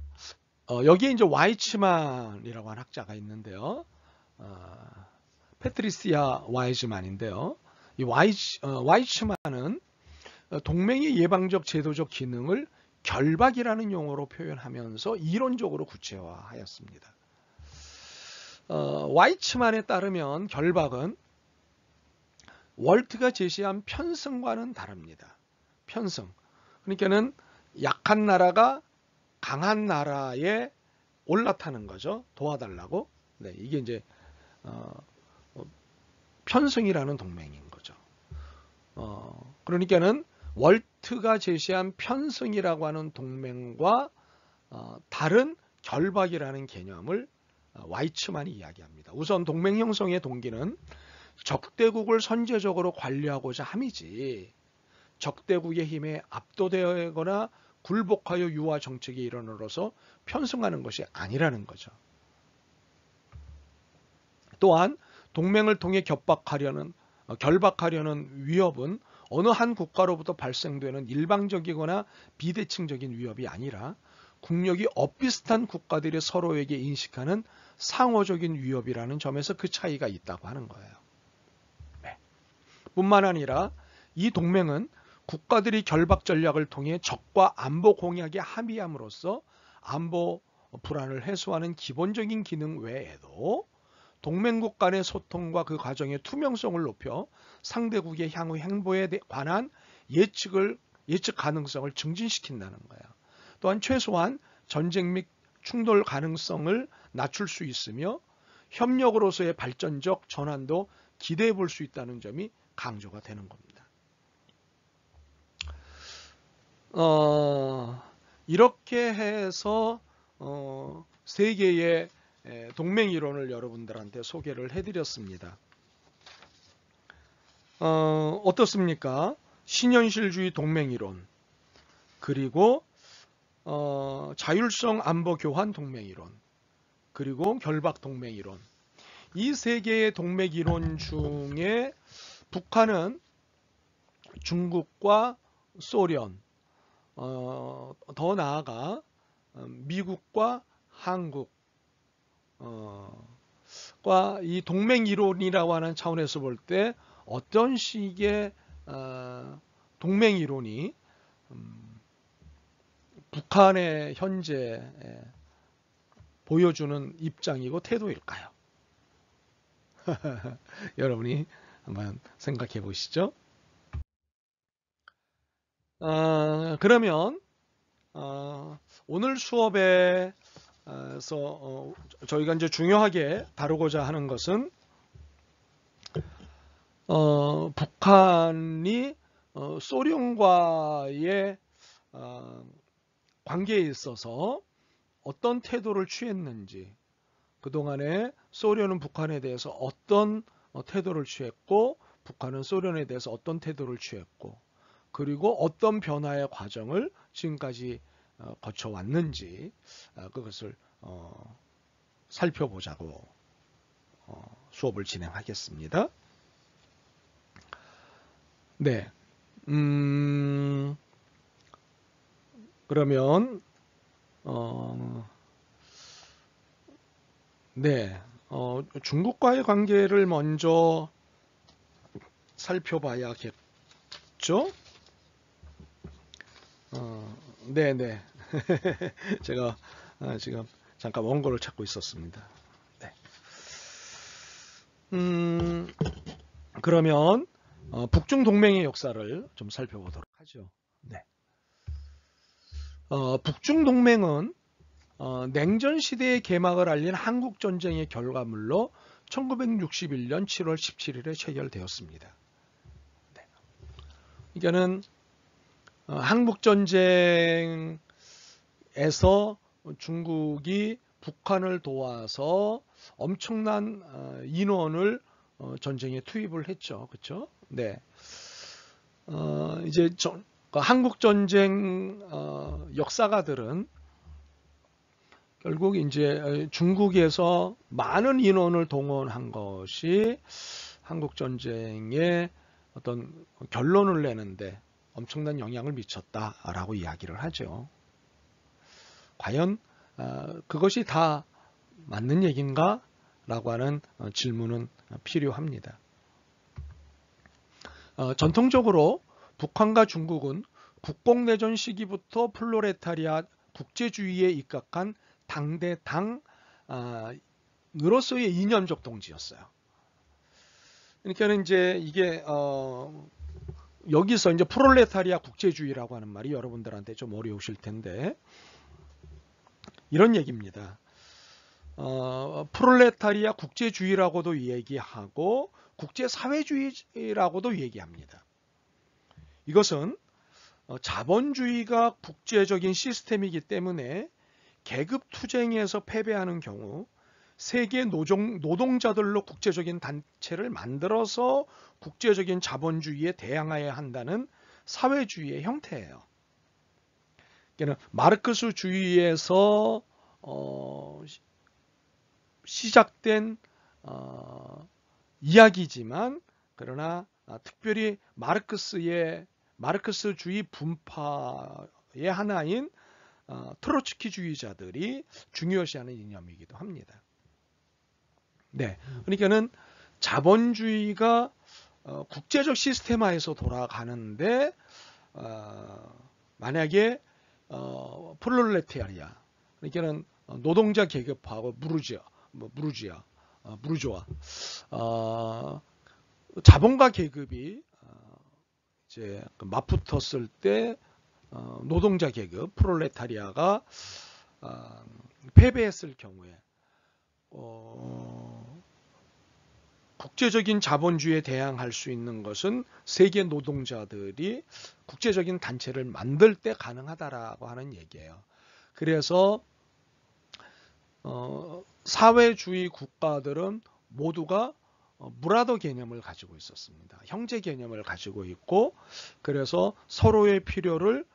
여기에 이제 와이츠만이라고 하는 학자가 있는데요. 패트리시아 와이즈만인데요. 이 와이츠만은 동맹의 예방적 제도적 기능을 결박이라는 용어로 표현하면서 이론적으로 구체화하였습니다. 와이츠만에 따르면 결박은 월트가 제시한 편승과는 다릅니다. 편승. 그러니까는 약한 나라가 강한 나라에 올라타는 거죠. 도와달라고. 네, 이게 이제 편승이라는 동맹인 거죠. 그러니까는 월트가 제시한 편승이라고 하는 동맹과 다른 결박이라는 개념을 와이츠만이 이야기합니다. 우선 동맹 형성의 동기는 적대국을 선제적으로 관리하고자 함이지 적대국의 힘에 압도되거나 굴복하여 유화 정책의 일원으로서 편승하는 것이 아니라는 거죠. 또한 동맹을 통해 결박하려는 위협은 어느 한 국가로부터 발생되는 일방적이거나 비대칭적인 위협이 아니라 국력이 엇비슷한 국가들이 서로에게 인식하는 상호적인 위협이라는 점에서 그 차이가 있다고 하는 거예요. 네. 뿐만 아니라 이 동맹은 국가들이 결박 전략을 통해 적과 안보 공약에 합의함으로써 안보 불안을 해소하는 기본적인 기능 외에도 동맹국 간의 소통과 그 과정의 투명성을 높여 상대국의 향후 행보에 관한 예측 가능성을 증진시킨다는 거예요. 또한 최소한 전쟁 및 충돌 가능성을 낮출 수 있으며 협력으로서의 발전적 전환도 기대해 볼 수 있다는 점이 강조가 되는 겁니다. 이렇게 해서 세 개의 동맹 이론을 여러분들한테 소개를 해드렸습니다. 어떻습니까? 신현실주의 동맹 이론, 그리고 자율성 안보 교환 동맹 이론, 그리고 결박 동맹 이론. 이 세 개의 동맹 이론 중에 북한은 중국과 소련, 더 나아가 미국과 한국 이 동맹 이론이라고 하는 차원에서 볼 때 어떤 식의 동맹 이론이 북한의 현재 보여주는 입장이고 태도일까요? 여러분이 한번 생각해 보시죠. 그러면 오늘 수업에서 저희가 이제 중요하게 다루고자 하는 것은 북한이 소련과의 관계에 있어서 어떤 태도를 취했는지, 그동안에 소련은 북한에 대해서 어떤 태도를 취했고 북한은 소련에 대해서 어떤 태도를 취했고, 그리고 어떤 변화의 과정을 지금까지 거쳐왔는지 그것을 살펴보자고 수업을 진행하겠습니다. 네, 그러면 네, 중국과의 관계를 먼저 살펴봐야겠죠? 네네. 제가 지금 잠깐 원고를 찾고 있었습니다. 네. 그러면 북중 동맹의 역사를 좀 살펴보도록 하죠. 네. 북중 동맹은 냉전 시대의 개막을 알린 한국 전쟁의 결과물로 1961년 7월 17일에 체결되었습니다. 네. 이거는 한국 전쟁에서 중국이 북한을 도와서 엄청난 인원을 전쟁에 투입을 했죠. 그렇죠? 네. 이제 한국 전쟁 역사가들은 결국 이제 중국에서 많은 인원을 동원한 것이 한국 전쟁의 어떤 결론을 내는데 엄청난 영향을 미쳤다라고 이야기를 하죠. 과연 그것이 다 맞는 얘기인가? 라고 하는 질문은 필요합니다. 전통적으로 북한과 중국은 국공내전 시기부터 플로레타리아 국제주의에 입각한 당대당으로서의 이념적 동지였어요. 그러니까 이제 이게 여기서 이제 프롤레타리아 국제주의라고 하는 말이 여러분들한테 좀 어려우실 텐데 이런 얘기입니다. 프롤레타리아 국제주의라고도 얘기하고 국제사회주의라고도 얘기합니다. 이것은 자본주의가 국제적인 시스템이기 때문에 계급 투쟁에서 패배하는 경우 세계 노동자들로 국제적인 단체를 만들어서 국제적인 자본주의에 대항해야 한다는 사회주의의 형태예요. 그러니까 마르크스주의에서 시작된 이야기지만 그러나 특별히 마르크스주의 분파의 하나인 트로츠키주의자들이 중요시하는 이념이기도 합니다. 네, 그러니까는 자본주의가 국제적 시스템화에서 돌아가는데 만약에 프롤레타리아 그러니까는 노동자 계급하고 부르주아 자본가 계급이 이제 맞붙었을 때 노동자 계급 프롤레타리아가 패배했을 경우에 국제적인 자본주의에 대항할 수 있는 것은 세계 노동자들이 국제적인 단체를 만들 때 가능하다라고 하는 얘기예요. 그래서 사회주의 국가들은 모두가 무라더 개념을 가지고 있었습니다. 형제 개념을 가지고 있고 그래서 서로의 필요를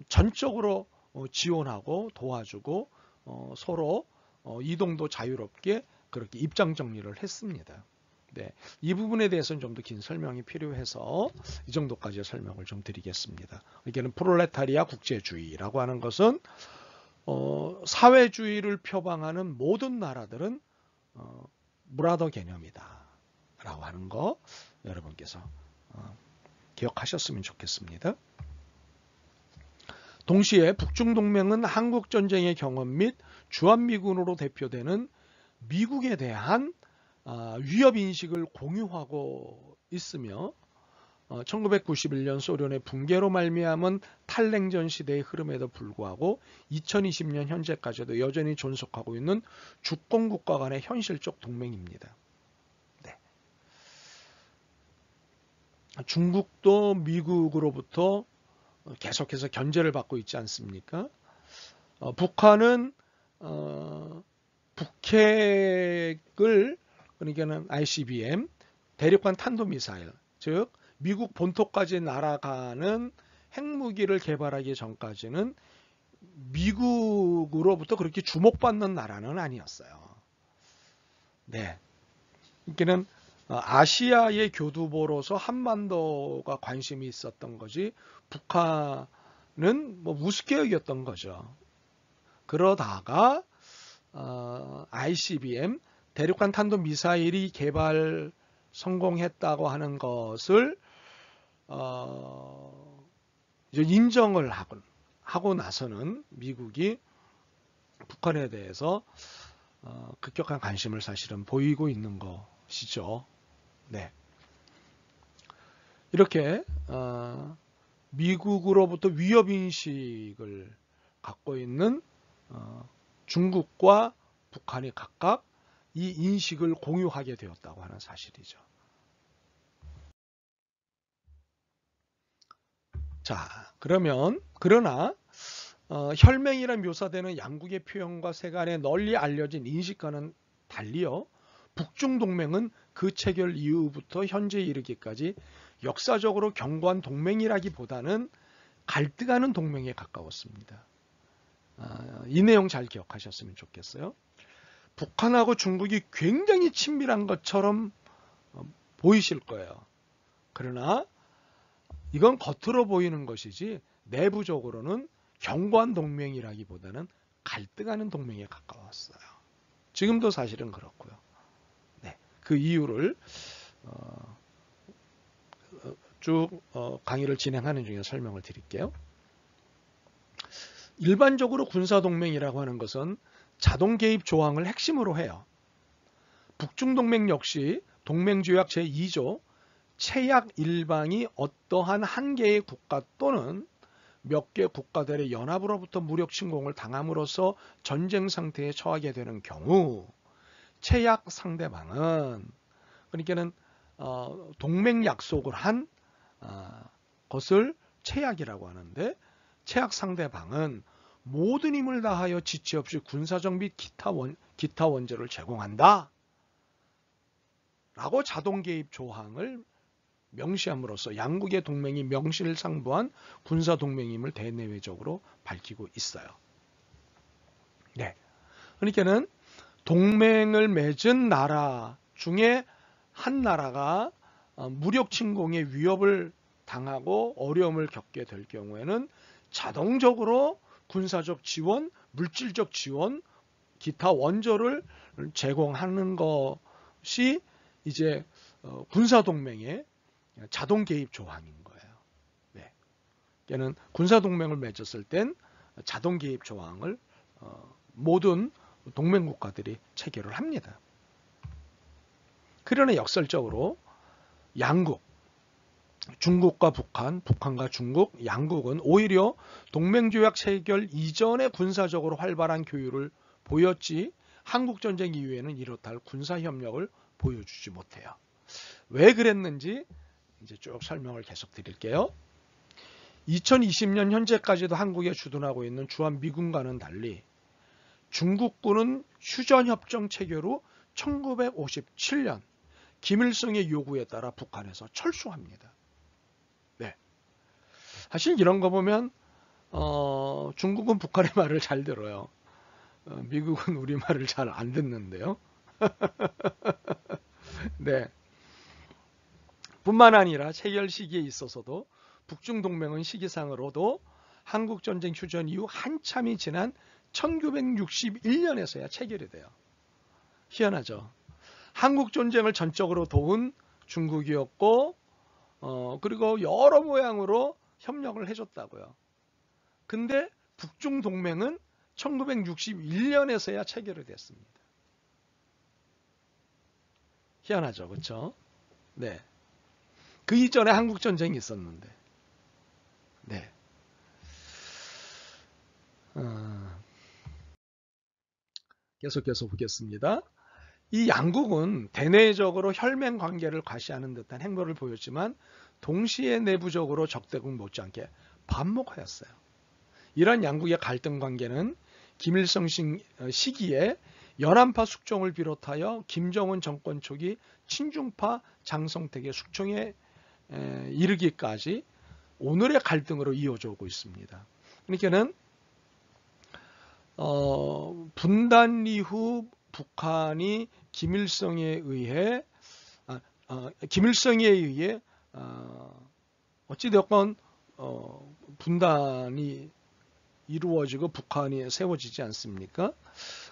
전적으로 지원하고 도와주고 서로 이동도 자유롭게 그렇게 입장 정리를 했습니다. 네, 이 부분에 대해서는 좀 더 긴 설명이 필요해서 이 정도까지 설명을 좀 드리겠습니다. 이게는 프롤레타리아 국제주의라고 하는 것은 사회주의를 표방하는 모든 나라들은 무라더 개념이다 라고 하는 거 여러분께서 기억하셨으면 좋겠습니다. 동시에 북중동맹은 한국전쟁의 경험 및 주한미군으로 대표되는 미국에 대한 위협인식을 공유하고 있으며 1991년 소련의 붕괴로 말미암은 탈냉전 시대의 흐름에도 불구하고 2020년 현재까지도 여전히 존속하고 있는 주권국가 간의 현실적 동맹입니다. 네. 중국도 미국으로부터 계속해서 견제를 받고 있지 않습니까? 북한은 북핵을 그러니까는 ICBM 대륙간 탄도미사일 즉 미국 본토까지 날아가는 핵무기를 개발하기 전까지는 미국으로부터 그렇게 주목받는 나라는 아니었어요. 네. 그러니까는 아시아의 교두보로서 한반도가 관심이 있었던 거지 북한은 뭐 무스개역이었던 거죠. 그러다가 ICBM 대륙간 탄도 미사일이 개발 성공했다고 하는 것을 이제 인정을 하고 나서는 미국이 북한에 대해서 급격한 관심을 사실은 보이고 있는 것이죠. 네. 이렇게 미국으로부터 위협인식을 갖고 있는 중국과 북한이 각각 이 인식을 공유하게 되었다고 하는 사실이죠. 자, 그러나 혈맹이라 묘사되는 양국의 표현과 세간에 널리 알려진 인식과는 달리요, 북중 동맹은 그 체결 이후부터 현재에 이르기까지 역사적으로 견고한 동맹이라기보다는 갈등하는 동맹에 가까웠습니다. 이 내용 잘 기억하셨으면 좋겠어요. 북한하고 중국이 굉장히 친밀한 것처럼 보이실 거예요. 그러나 이건 겉으로 보이는 것이지 내부적으로는 견고한 동맹이라기보다는 갈등하는 동맹에 가까웠어요. 지금도 사실은 그렇고요. 네, 그 이유를 쭉 강의를 진행하는 중에 설명을 드릴게요. 일반적으로 군사동맹이라고 하는 것은 자동 개입 조항을 핵심으로 해요. 북중동맹 역시 동맹조약 제2조 최약 1방이 어떠한 한 개의 국가 또는 몇 개 국가들의 연합으로부터 무력 침공을 당함으로써 전쟁 상태에 처하게 되는 경우 최약 상대방은, 그러니까는 동맹 약속을 한 것을 최약이라고 하는데, 최약 상대방은 모든 힘을 다하여 지체 없이 군사적 및 기타 원조를 제공한다 라고 자동 개입 조항을 명시함으로써 양국의 동맹이 명실상부한 군사동맹임을 대내외적으로 밝히고 있어요. 네. 그러니까는 동맹을 맺은 나라 중에 한 나라가 무력 침공의 위협을 당하고 어려움을 겪게 될 경우에는 자동적으로 군사적 지원, 물질적 지원, 기타 원조를 제공하는 것이 이제 군사동맹의 자동 개입 조항인 거예요. 네. 걔는 군사동맹을 맺었을 땐 자동 개입 조항을 모든 동맹 국가들이 체결을 합니다. 그러나 역설적으로 양국, 중국과 북한, 북한과 중국, 양국은 오히려 동맹조약 체결 이전에 군사적으로 활발한 교류를 보였지 한국전쟁 이후에는 이렇다 할 군사협력을 보여주지 못해요. 왜 그랬는지 이제 쭉 설명을 계속 드릴게요. 2020년 현재까지도 한국에 주둔하고 있는 주한미군과는 달리 중국군은 휴전협정 체결 후 1957년 김일성의 요구에 따라 북한에서 철수합니다. 네. 사실 이런 거 보면 중국은 북한의 말을 잘 들어요. 미국은 우리 말을 잘 안 듣는데요. 네. 뿐만 아니라 체결 시기에 있어서도 북중 동맹은 시기상으로도 한국전쟁 휴전 이후 한참이 지난 1961년에서야 체결이 돼요. 희한하죠. 한국전쟁을 전적으로 도운 중국이었고 그리고 여러 모양으로 협력을 해줬다고요. 근데 북중 동맹은 1961년에서야 체결이 됐습니다. 희한하죠. 그렇죠? 네. 그 이전에 한국전쟁이 있었는데. 네. 계속해서 보겠습니다. 이 양국은 대내적으로 혈맹 관계를 과시하는 듯한 행보를 보였지만 동시에 내부적으로 적대국 못지않게 반목하였어요. 이런 양국의 갈등 관계는 김일성 시기에 연안파 숙종을 비롯하여 김정은 정권 초기 친중파 장성택의 숙청에 이르기까지 오늘의 갈등으로 이어져 오고 있습니다. 그러니까는 분단 이후 북한이 김일성에 의해 김일성에 의해 어찌되었건 분단이 이루어지고 북한이 세워지지 않습니까?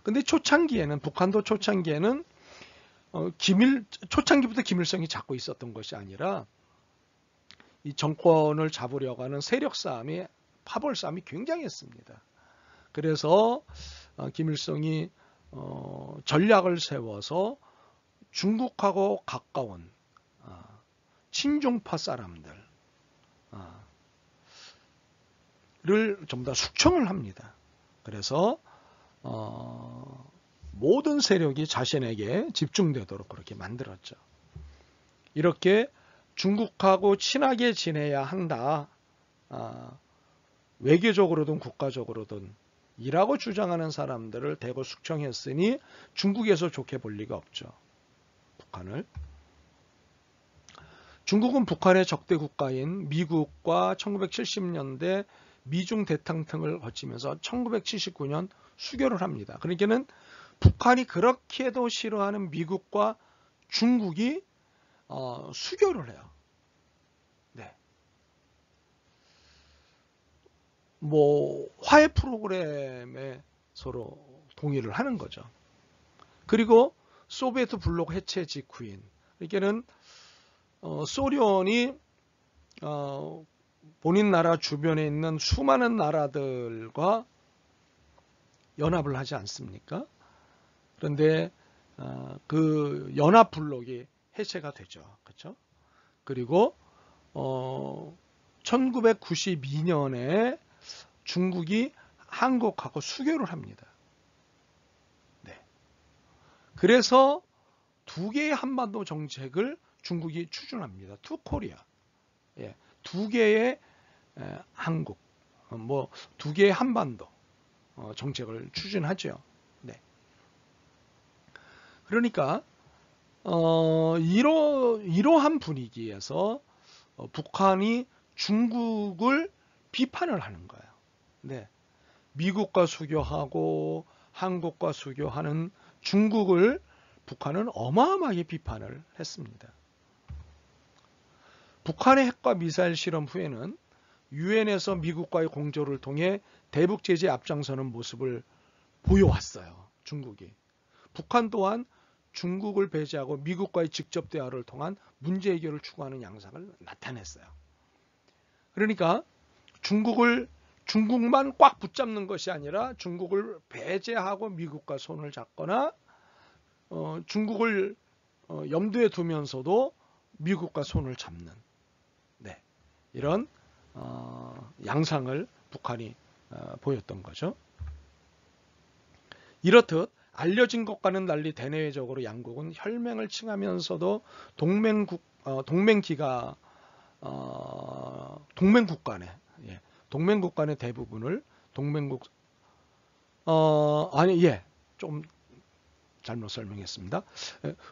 근데 초창기에는, 북한도 초창기에는 초창기부터 김일성이 잡고 있었던 것이 아니라 이 정권을 잡으려고 하는 세력 싸움이, 파벌 싸움이 굉장했습니다. 그래서 김일성이 전략을 세워서 중국하고 가까운 친중파 사람들을 전부 다 숙청을 합니다. 그래서 모든 세력이 자신에게 집중되도록 그렇게 만들었죠. 이렇게 중국하고 친하게 지내야 한다, 외교적으로든 국가적으로든 이라고 주장하는 사람들을 대거 숙청했으니 중국에서 좋게 볼 리가 없죠. 북한을. 중국은 북한의 적대 국가인 미국과 1970년대 미중 대탕등을 거치면서 1979년 수교를 합니다. 그러니까는 북한이 그렇게도 싫어하는 미국과 중국이 수교를 해요. 네. 뭐 화해 프로그램에 서로 동의를 하는 거죠. 그리고 소비에트 블록 해체 직후인, 그러니까는 소련이 본인 나라 주변에 있는 수많은 나라들과 연합을 하지 않습니까? 그런데 그 연합 블록이 해체가 되죠. 그렇죠? 그리고 1992년에 중국이 한국하고 수교를 합니다. 네. 그래서 두 개의 한반도 정책을 중국이 추진합니다. 투 코리아. 예. 두 개의 한국, 뭐 두 개의 한반도 정책을 추진하죠. 네. 그러니까 이러한 분위기에서 북한이 중국을 비판을 하는 거예요. 네. 미국과 수교하고 한국과 수교하는 중국을 북한은 어마어마하게 비판을 했습니다. 북한의 핵과 미사일 실험 후에는 유엔에서 미국과의 공조를 통해 대북 제재에 앞장서는 모습을 보여왔어요. 중국이. 북한 또한 중국을 배제하고 미국과의 직접 대화를 통한 문제 해결을 추구하는 양상을 나타냈어요. 그러니까 중국만 꽉 붙잡는 것이 아니라 중국을 배제하고 미국과 손을 잡거나 중국을 염두에 두면서도 미국과 손을 잡는, 네, 이런 양상을 북한이 보였던 거죠. 이렇듯 알려진 것과는 달리 대내외적으로 양국은 혈맹을 칭하면서도 동맹국 간의 대부분을 좀 잘못 설명했습니다.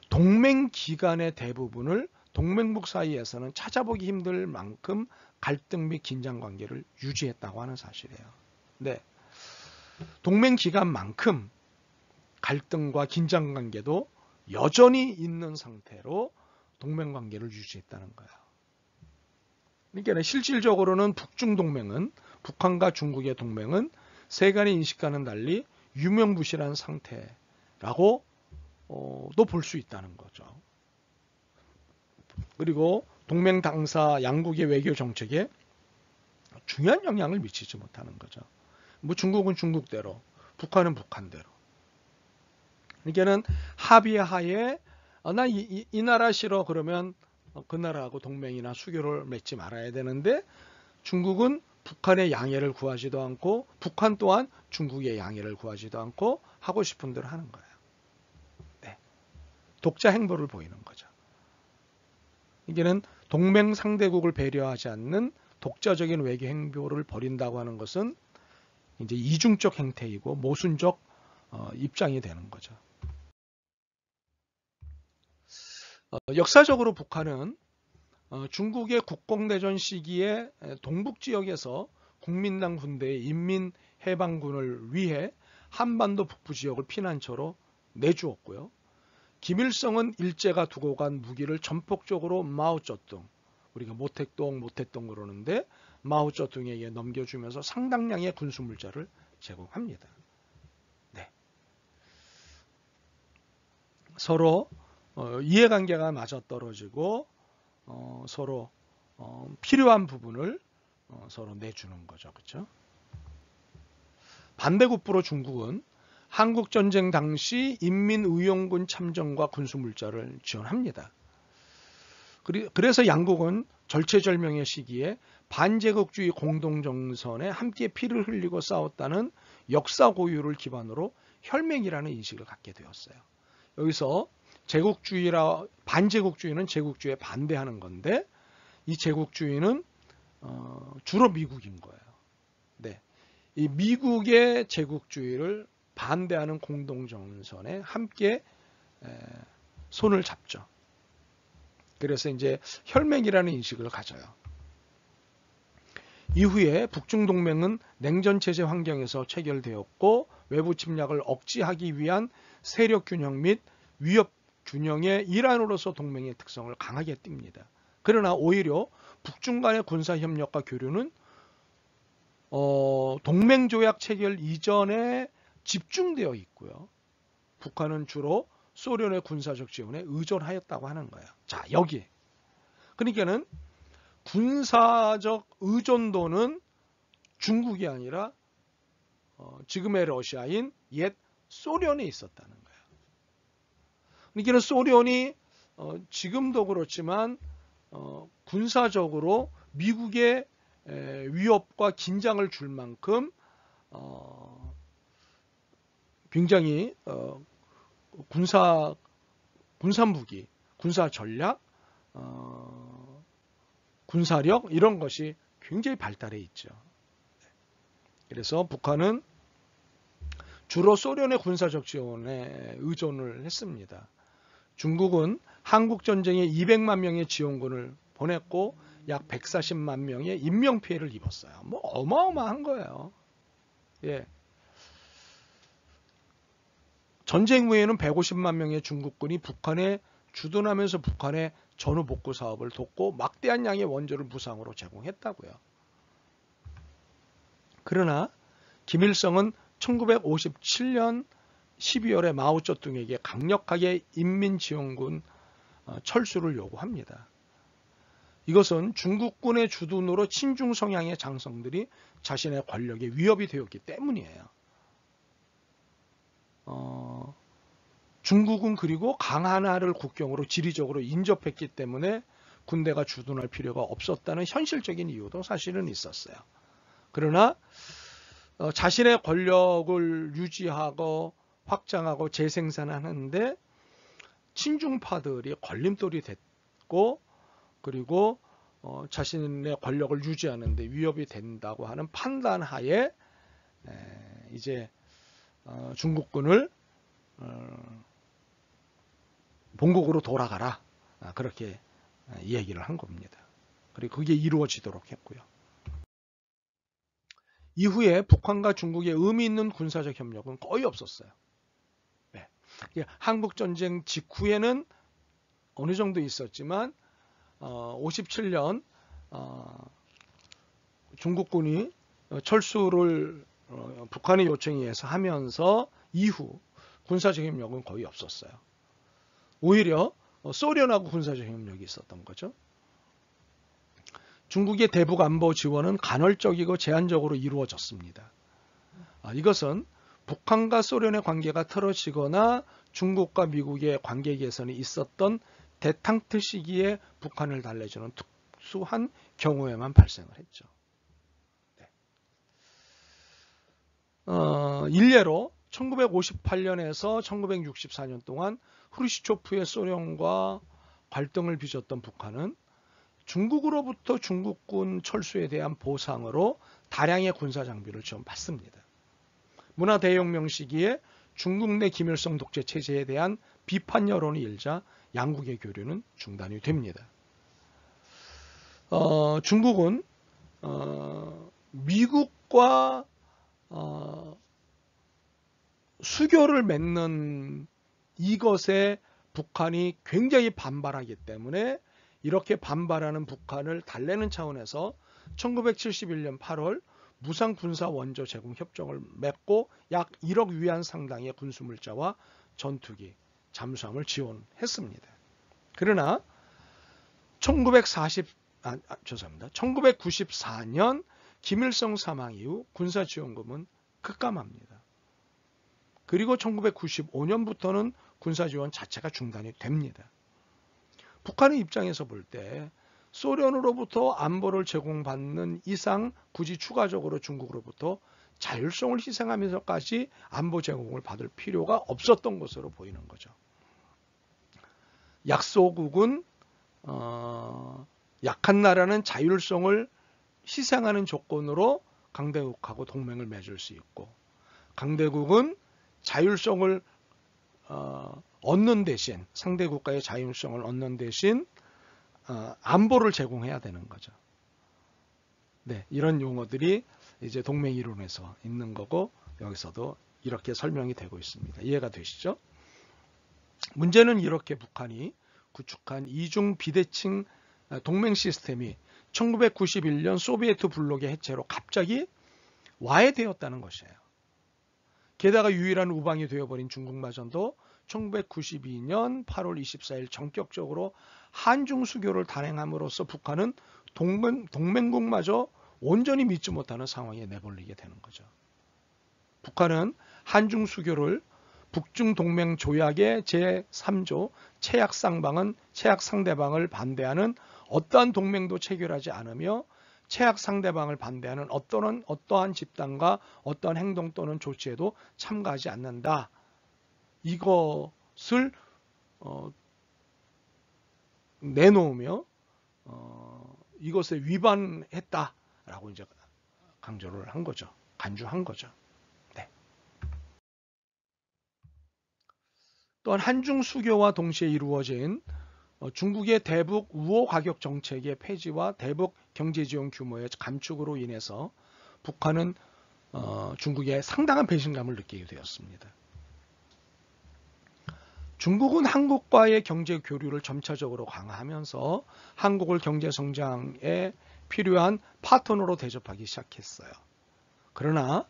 동맹 기간의 대부분을 동맹국 사이에서는 찾아보기 힘들 만큼 갈등 및 긴장 관계를 유지했다고 하는 사실이에요. 네. 동맹 기간만큼 갈등과 긴장 관계도 여전히 있는 상태로 동맹 관계를 유지했다는 거예요. 그러니까 실질적으로는 북중 동맹은, 북한과 중국의 동맹은 세간의 인식과는 달리 유명무실한 상태라고 도 볼 수 있다는 거죠. 그리고 동맹 당사 양국의 외교 정책에 중요한 영향을 미치지 못하는 거죠. 뭐 중국은 중국대로, 북한은 북한대로. 그러니까는 합의 하에 나 이 나라 싫어 그러면 그 나라하고 동맹이나 수교를 맺지 말아야 되는데, 중국은 북한의 양해를 구하지도 않고 북한 또한 중국의 양해를 구하지도 않고 하고 싶은 대로 하는 거예요. 네. 독자 행보를 보이는 거죠. 이게는 동맹 상대국을 배려하지 않는 독자적인 외교 행보를 벌인다고 하는 것은 이제 이중적 행태이고 모순적 입장이 되는 거죠. 역사적으로 북한은 중국의 국공대전 시기에 동북 지역에서 국민당 군대의 인민해방군을 위해 한반도 북부 지역을 피난처로 내주었고요. 김일성은 일제가 두고 간 무기를 전폭적으로 마오쩌둥, 우리가 모택동 그러는데 마오쩌둥에게 넘겨주면서 상당량의 군수물자를 제공합니다. 네. 서로 이해관계가 맞아떨어지고 서로 필요한 부분을 서로 내주는 거죠. 그렇죠? 반대급부로 중국은 한국전쟁 당시 인민의용군 참전과 군수물자를 지원합니다. 그래서 양국은 절체절명의 시기에 반제국주의 공동정선에 함께 피를 흘리고 싸웠다는 역사 고유를 기반으로 혈맹이라는 인식을 갖게 되었어요. 여기서 반제국주의는 제국주의에 반대하는 건데 이 제국주의는 주로 미국인 거예요. 네. 이 미국의 제국주의를 반대하는 공동정선에 함께 손을 잡죠. 그래서 이제 혈맹이라는 인식을 가져요. 이후에 북중동맹은 냉전체제 환경에서 체결되었고 외부 침략을 억제하기 위한 세력균형 및 위협균형의 일환으로서 동맹의 특성을 강하게 띱니다. 그러나 오히려 북중 간의 군사협력과 교류는 동맹조약 체결 이전에 집중되어 있고요. 북한은 주로 소련의 군사적 지원에 의존하였다고 하는 거예요. 자, 여기. 그러니까는 군사적 의존도는 중국이 아니라 지금의 러시아인 옛 소련에 있었다는 거예요. 그러니까 소련이 지금도 그렇지만 군사적으로 미국의 위협과 긴장을 줄 만큼 굉장히 군사무기, 군사전략, 군사력 이런 것이 굉장히 발달해 있죠. 그래서 북한은 주로 소련의 군사적 지원에 의존을 했습니다. 중국은 한국전쟁에 200만 명의 지원군을 보냈고 약 140만 명의 인명피해를 입었어요. 뭐 어마어마한 거예요. 예. 전쟁 후에는 150만 명의 중국군이 북한에 주둔하면서 북한의 전후 복구 사업을 돕고 막대한 양의 원조를 무상으로 제공했다고요. 그러나 김일성은 1957년 12월에 마오쩌둥에게 강력하게 인민지원군 철수를 요구합니다. 이것은 중국군의 주둔으로 친중 성향의 장성들이 자신의 권력에 위협이 되었기 때문이에요. 중국은 그리고 강하나를 국경으로 지리적으로 인접했기 때문에 군대가 주둔할 필요가 없었다는 현실적인 이유도 사실은 있었어요. 그러나 자신의 권력을 유지하고 확장하고 재생산하는데 친중파들이 걸림돌이 됐고 그리고 자신의 권력을 유지하는 데 위협이 된다고 하는 판단하에 이제 중국군을 본국으로 돌아가라 그렇게 얘기를 한 겁니다. 그리고 그게 이루어지도록 했고요. 이후에 북한과 중국의 의미 있는 군사적 협력은 거의 없었어요. 네. 한국전쟁 직후에는 어느 정도 있었지만 57년 중국군이 철수를 북한의 요청에 의해서 하면서 이후 군사적 협력은 거의 없었어요. 오히려 소련하고 군사적 협력이 있었던 거죠. 중국의 대북 안보 지원은 간헐적이고 제한적으로 이루어졌습니다. 이것은 북한과 소련의 관계가 틀어지거나 중국과 미국의 관계 개선이 있었던 대탕트 시기에 북한을 달래주는 특수한 경우에만 발생을 했죠. 네. 일례로 1958년에서 1964년 동안 후르시초프의 소련과 갈등을 빚었던 북한은 중국으로부터 중국군 철수에 대한 보상으로 다량의 군사 장비를 지원받습니다. 문화대혁명 시기에 중국 내 김일성 독재 체제에 대한 비판 여론이 일자 양국의 교류는 중단이 됩니다. 중국은 미국과 수교를 맺는 이것에 북한이 굉장히 반발하기 때문에 이렇게 반발하는 북한을 달래는 차원에서 1971년 8월 무상 군사 원조 제공 협정을 맺고 약 1억 위안 상당의 군수물자와 전투기, 잠수함을 지원했습니다. 그러나 1994년 김일성 사망 이후 군사 지원금은 급감합니다. 그리고 1995년부터는 군사 지원 자체가 중단이 됩니다. 북한의 입장에서 볼 때 소련으로부터 안보를 제공받는 이상 굳이 추가적으로 중국으로부터 자율성을 희생하면서까지 안보 제공을 받을 필요가 없었던 것으로 보이는 거죠. 약소국은 약한 나라는 자율성을 희생하는 조건으로 강대국하고 동맹을 맺을 수 있고, 강대국은 자율성을 얻는 대신, 상대 국가의 자율성을 얻는 대신 안보를 제공해야 되는 거죠. 네, 이런 용어들이 이제 동맹 이론에서 있는 거고, 여기서도 이렇게 설명이 되고 있습니다. 이해가 되시죠? 문제는 이렇게 북한이 구축한 이중 비대칭 동맹 시스템이 1991년 소비에트 블록의 해체로 갑자기 와해되었다는 것이에요. 게다가 유일한 우방이 되어버린 중국마저도 1992년 8월 24일 전격적으로 한중 수교를 단행함으로써 북한은 동맹국마저 온전히 믿지 못하는 상황에 내몰리게 되는 거죠. 북한은 한중 수교를 북중 동맹 조약의 제3조 체약 상대방을 반대하는 어떠한 동맹도 체결하지 않으며 체약 상대방을 반대하는 어떠한 집단과 어떠한 행동 또는 조치에도 참가하지 않는다. 이것을 내놓으며 이것에 위반했다라고 이제 강조를 한 거죠. 간주한 거죠. 네. 또한 한중 수교와 동시에 이루어진 중국의 대북 우호 가격 정책의 폐지와 대북 경제 지원 규모의 감축으로 인해서 북한은 중국에 상당한 배신감을 느끼게 되었습니다. 중국은 한국과의 경제 교류를 점차적으로 강화하면서 한국을 경제 성장에 필요한 파트너로 대접하기 시작했어요. 그러나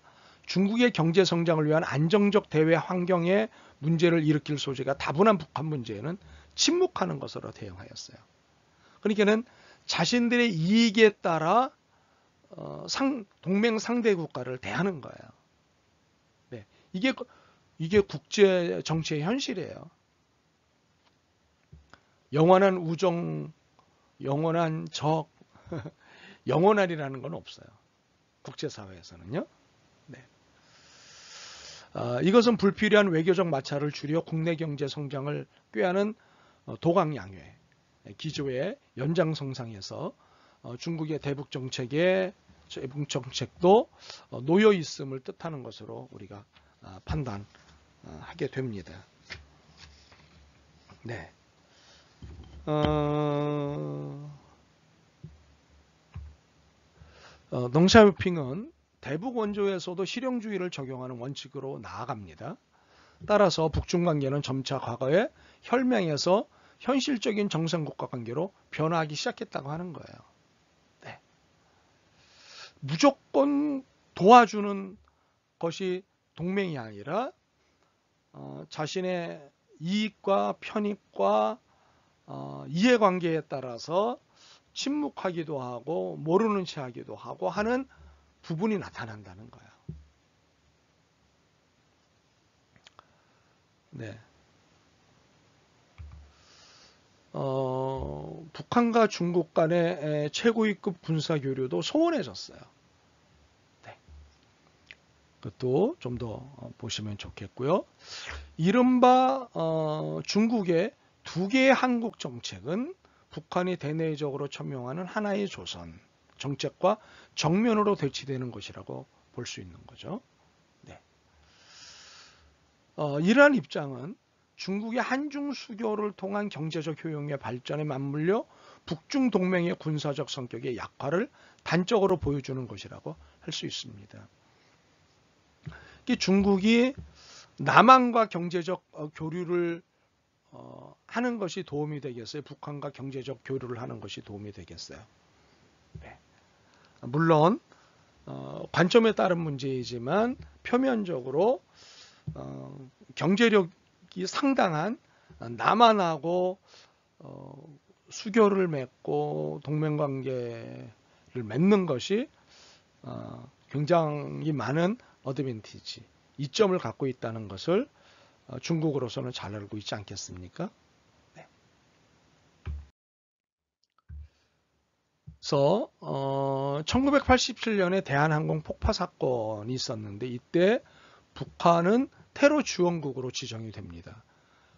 중국의 경제 성장을 위한 안정적 대외 환경에 문제를 일으킬 소지가 다분한 북한 문제에는 침묵하는 것으로 대응하였어요. 그러니까는 자신들의 이익에 따라 동맹 상대 국가를 대하는 거예요. 네, 이게 국제 정치의 현실이에요. 영원한 우정, 영원한 적, 영원한이라는 건 없어요. 국제사회에서는요. 네. 이것은 불필요한 외교적 마찰을 줄여 국내 경제 성장을 꾀하는 도강양회 기조의 연장선상에서 중국의 대북 정책도 놓여 있음을 뜻하는 것으로 우리가 판단하게 됩니다. 네. 덩샤오핑은 대북 원조에서도 실용주의를 적용하는 원칙으로 나아갑니다. 따라서 북중 관계는 점차 과거의 혈맹에서 현실적인 정상국가 관계로 변화하기 시작했다고 하는 거예요. 네. 무조건 도와주는 것이 동맹이 아니라 자신의 이익과 편익과 이해관계에 따라서 침묵하기도 하고 모르는 체 하기도 하고 하는 부분이 나타난다는 거예요. 네. 북한과 중국 간의 최고위급 군사교류도 소원해졌어요. 네. 그것도 좀 더 보시면 좋겠고요. 이른바 중국의 두 개의 한국 정책은 북한이 대내적으로 천명하는 하나의 조선 정책과 정면으로 대치되는 것이라고 볼 수 있는 거죠. 네. 이러한 입장은 중국의 한중 수교를 통한 경제적 효용의 발전에 맞물려 북중 동맹의 군사적 성격의 약화를 단적으로 보여주는 것이라고 할 수 있습니다. 중국이 남한과 경제적 교류를 하는 것이 도움이 되겠어요? 북한과 경제적 교류를 하는 것이 도움이 되겠어요? 네. 물론 관점에 따른 문제이지만 표면적으로 경제력이 상당한 남한하고 수교를 맺고 동맹관계를 맺는 것이 굉장히 많은 어드밴티지, 이점을 갖고 있다는 것을 중국으로서는 잘 알고 있지 않겠습니까? 네. 그래서 1987년에 대한항공 폭파 사건이 있었는데 이때 북한은 테러 지원국으로 지정이 됩니다.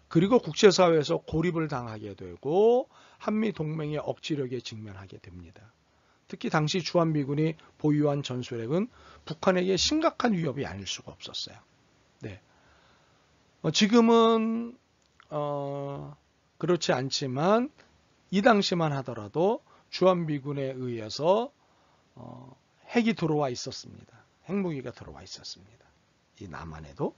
그리고 국제사회에서 고립을 당하게 되고 한미 동맹의 억지력에 직면하게 됩니다. 특히 당시 주한미군이 보유한 전술핵은 북한에게 심각한 위협이 아닐 수가 없었어요. 네. 지금은 그렇지 않지만 이 당시만 하더라도 주한미군에 의해서 핵이 들어와 있었습니다. 핵무기가 들어와 있었습니다. 이 남한에도.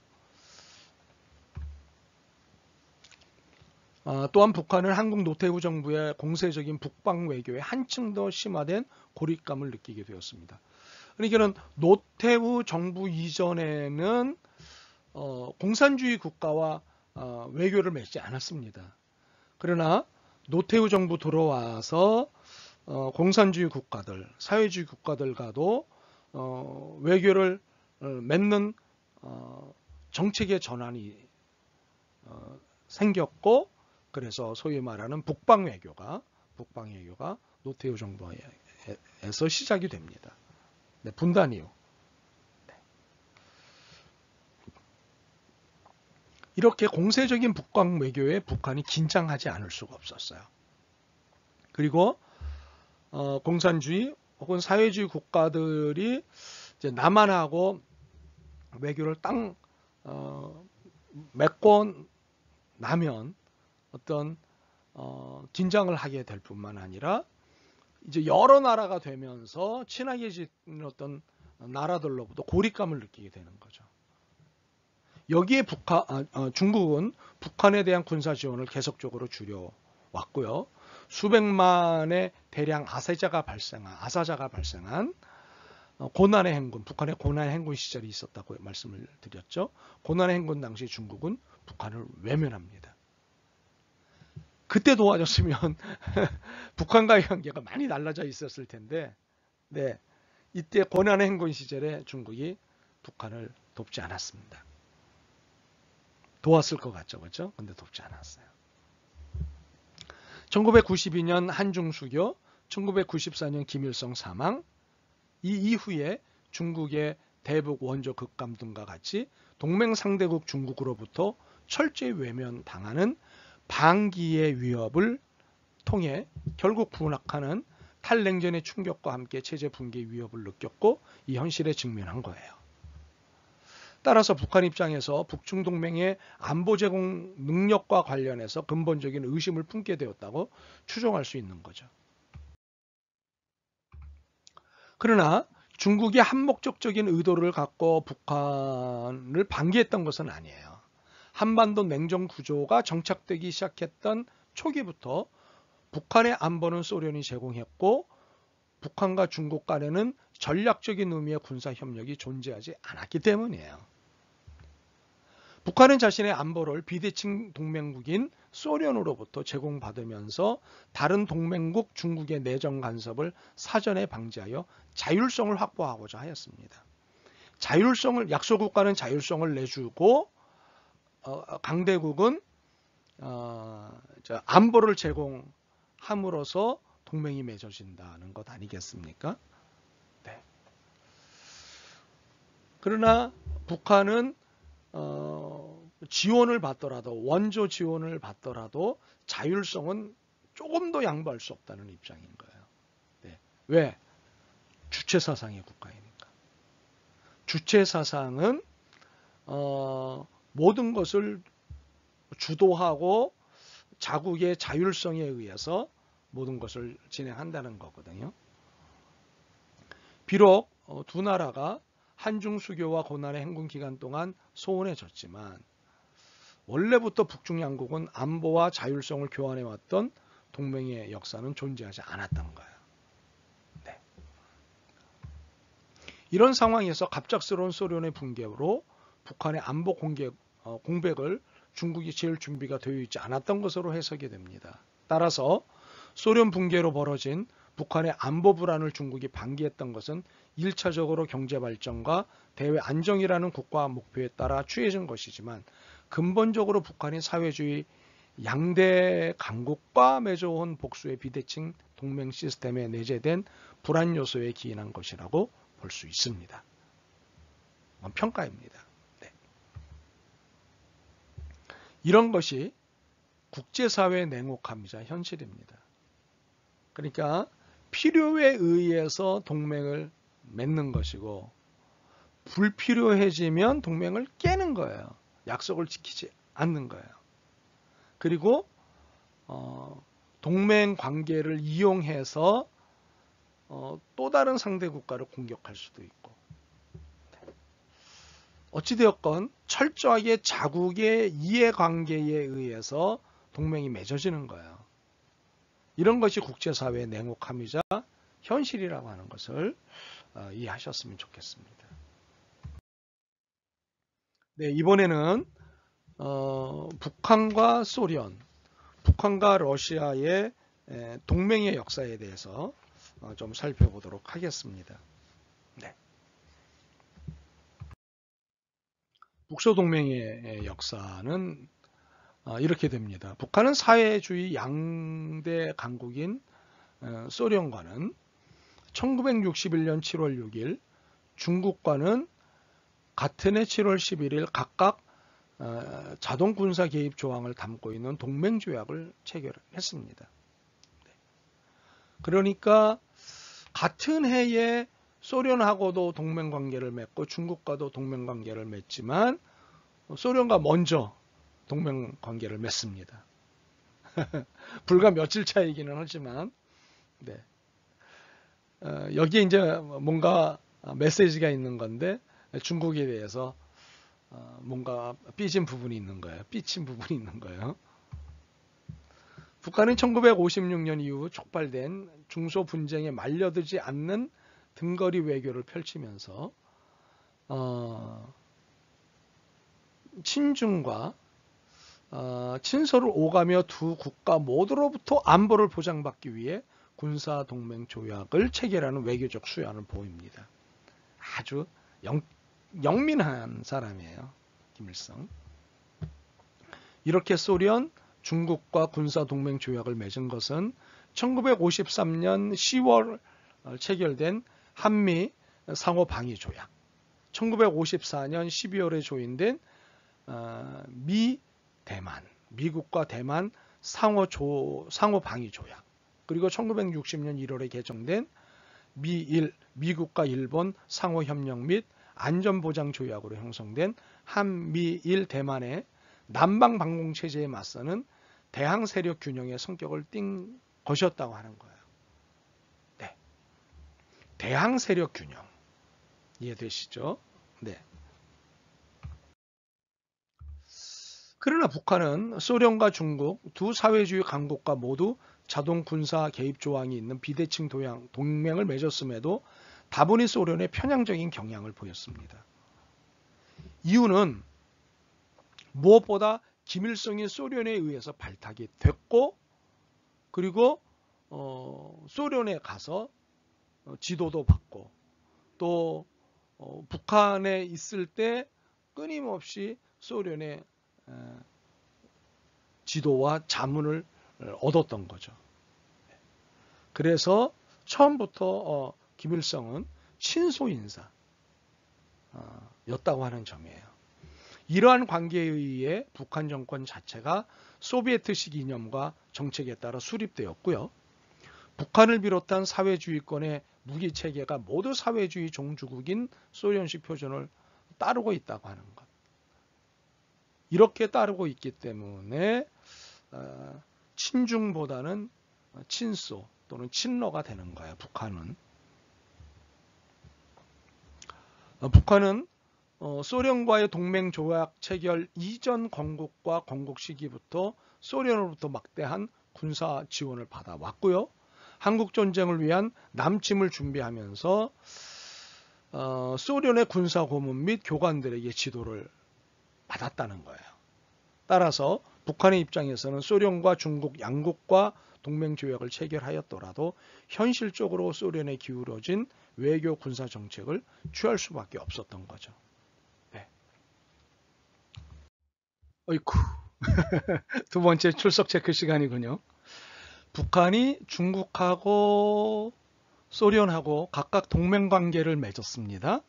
또한 북한은 한국 노태우 정부의 공세적인 북방 외교에 한층 더 심화된 고립감을 느끼게 되었습니다. 그러니까 노태우 정부 이전에는 공산주의 국가와 외교를 맺지 않았습니다. 그러나 노태우 정부 들어와서 공산주의 국가들, 사회주의 국가들과도 외교를 맺는 정책의 전환이 생겼고, 그래서 소위 말하는 북방 외교가 노태우 정부에서 시작이 됩니다. 네, 분단 이후. 네. 이렇게 공세적인 북방 외교에 북한이 긴장하지 않을 수가 없었어요. 그리고 공산주의 혹은 사회주의 국가들이 이제 남한하고 외교를 딱 맺고 나면 어떤 긴장을 하게 될 뿐만 아니라 이제 여러 나라가 되면서 친하게 지는 어떤 나라들로부터 고립감을 느끼게 되는 거죠. 여기에 중국은 북한에 대한 군사 지원을 계속적으로 줄여왔고요. 수백만의 대량 아사자가 발생한 고난의 행군, 북한의 고난의 행군 시절이 있었다고 말씀을 드렸죠. 고난의 행군 당시 중국은 북한을 외면합니다. 그때 도와줬으면 북한과의 관계가 많이 달라져 있었을 텐데, 네, 이때 고난의 행군 시절에 중국이 북한을 돕지 않았습니다. 도왔을 것 같죠, 그렇죠? 근데 돕지 않았어요. 1992년 한중 수교, 1994년 김일성 사망, 이 이후에 중국의 대북 원조 급감 등과 같이 동맹 상대국 중국으로부터 철저히 외면당하는 반기의 위협을 통해 결국 분학하는 탈냉전의 충격과 함께 체제 붕괴 위협을 느꼈고 이 현실에 직면한 거예요. 따라서 북한 입장에서 북중 동맹의 안보 제공 능력과 관련해서 근본적인 의심을 품게 되었다고 추정할 수 있는 거죠. 그러나 중국이 한목적적인 의도를 갖고 북한을 방기했던 것은 아니에요. 한반도 냉전 구조가 정착되기 시작했던 초기부터 북한의 안보는 소련이 제공했고 북한과 중국 간에는 전략적인 의미의 군사 협력이 존재하지 않았기 때문이에요. 북한은 자신의 안보를 비대칭 동맹국인 소련으로부터 제공받으면서 다른 동맹국 중국의 내정 간섭을 사전에 방지하여 자율성을 확보하고자 하였습니다. 약소국가는 자율성을 내주고 강대국은 안보를 제공함으로써 동맹이 맺어진다는 것 아니겠습니까? 네. 그러나 북한은 지원을 받더라도 원조 지원을 받더라도 자율성은 조금도 양보할 수 없다는 입장인 거예요. 네. 왜? 주체사상의 국가이니까. 주체사상은 모든 것을 주도하고 자국의 자율성에 의해서 모든 것을 진행한다는 거거든요. 비록 두 나라가 한중 수교와 고난의 행군 기간 동안 소원해졌지만 원래부터 북중양국은 안보와 자율성을 교환해왔던 동맹의 역사는 존재하지 않았던 거예요. 네. 이런 상황에서 갑작스러운 소련의 붕괴로 북한의 안보 공백을 중국이 지을 준비가 되어 있지 않았던 것으로 해석이 됩니다. 따라서 소련 붕괴로 벌어진 북한의 안보 불안을 중국이 방기했던 것은 1차적으로 경제 발전과 대외 안정이라는 국가 목표에 따라 취해진 것이지만 근본적으로 북한이 사회주의 양대 강국과 맺어온 복수의 비대칭 동맹 시스템에 내재된 불안 요소에 기인한 것이라고 볼 수 있습니다. 평가입니다. 네. 이런 것이 국제사회의 냉혹함이자 현실입니다. 그러니까 필요에 의해서 동맹을 맺는 것이고 불필요해지면 동맹을 깨는 거예요. 약속을 지키지 않는 거예요. 그리고 동맹 관계를 이용해서 또 다른 상대 국가를 공격할 수도 있고 어찌되었건 철저하게 자국의 이해관계에 의해서 동맹이 맺어지는 거예요. 이런 것이 국제사회의 냉혹함이자 현실이라고 하는 것을 이해하셨으면 좋겠습니다. 네, 이번에는 북한과 소련, 북한과 러시아의 동맹의 역사에 대해서 좀 살펴보도록 하겠습니다. 네. 북소동맹의 역사는 이렇게 됩니다. 북한은 사회주의 양대 강국인 소련과는 1961년 7월 6일, 중국과는 같은 해 7월 11일 각각 자동 군사 개입 조항을 담고 있는 동맹 조약을 체결했습니다. 그러니까 같은 해에 소련하고도 동맹 관계를 맺고 중국과도 동맹 관계를 맺지만 소련과 먼저 동맹 관계를 맺습니다. 불과 며칠 차이기는 하지만 네. 여기에 이제 뭔가 메시지가 있는 건데 중국에 대해서 뭔가 삐진 부분이 있는 거예요. 삐친 부분이 있는 거예요. 북한은 1956년 이후 촉발된 중소 분쟁에 말려들지 않는 등거리 외교를 펼치면서 친중과 친서를 오가며 두 국가 모두로부터 안보를 보장받기 위해 군사동맹 조약을 체결하는 외교적 수완을 보입니다. 아주 영민한 사람이에요. 김일성. 이렇게 소련, 중국과 군사동맹 조약을 맺은 것은 1953년 10월 체결된 한미 상호방위 조약, 1954년 12월에 조인된 미국과 대만 상호방위 조약, 그리고 1960년 1월에 개정된 미국과 일본 상호협력 및 안전보장 조약으로 형성된 한미일 대만의 남방 방공 체제에 맞서는 대항 세력 균형의 성격을 띈 것이었다고 하는 거예요. 네. 대항 세력 균형. 이해되시죠? 네. 그러나 북한은 소련과 중국 두 사회주의 강국과 모두 자동 군사 개입 조항이 있는 비대칭 동맹을 맺었음에도 다분히 소련의 편향적인 경향을 보였습니다. 이유는 무엇보다 김일성이 소련에 의해서 발탁이 됐고 그리고 소련에 가서 지도도 받고 또 북한에 있을 때 끊임없이 소련의 지도와 자문을 얻었던 거죠. 그래서 처음부터 김일성은 친소인사였다고 하는 점이에요. 이러한 관계에 의해 북한 정권 자체가 소비에트식 이념과 정책에 따라 수립되었고요. 북한을 비롯한 사회주의권의 무기체계가 모두 사회주의 종주국인 소련식 표준을 따르고 있다고 하는 것. 이렇게 따르고 있기 때문에 친중보다는 친소 또는 친러가 되는 거예요. 북한은 소련과의 동맹조약 체결 이전 건국과 건국 시기부터 소련으로부터 막대한 군사 지원을 받아왔고요. 한국 전쟁을 위한 남침을 준비하면서 소련의 군사 고문 및 교관들에게 지도를 받았다는 거예요. 따라서 북한의 입장에서는 소련과 중국 양국과 동맹조약을 체결하였더라도 현실적으로 소련에 기울어진 외교 군사 정책을 취할 수밖에 없었던 거죠. 네. 어이쿠. 두 번째 출석 체크 시간이군요. 북한이 중국하고 소련하고 각각 동맹관계를 맺었습니다.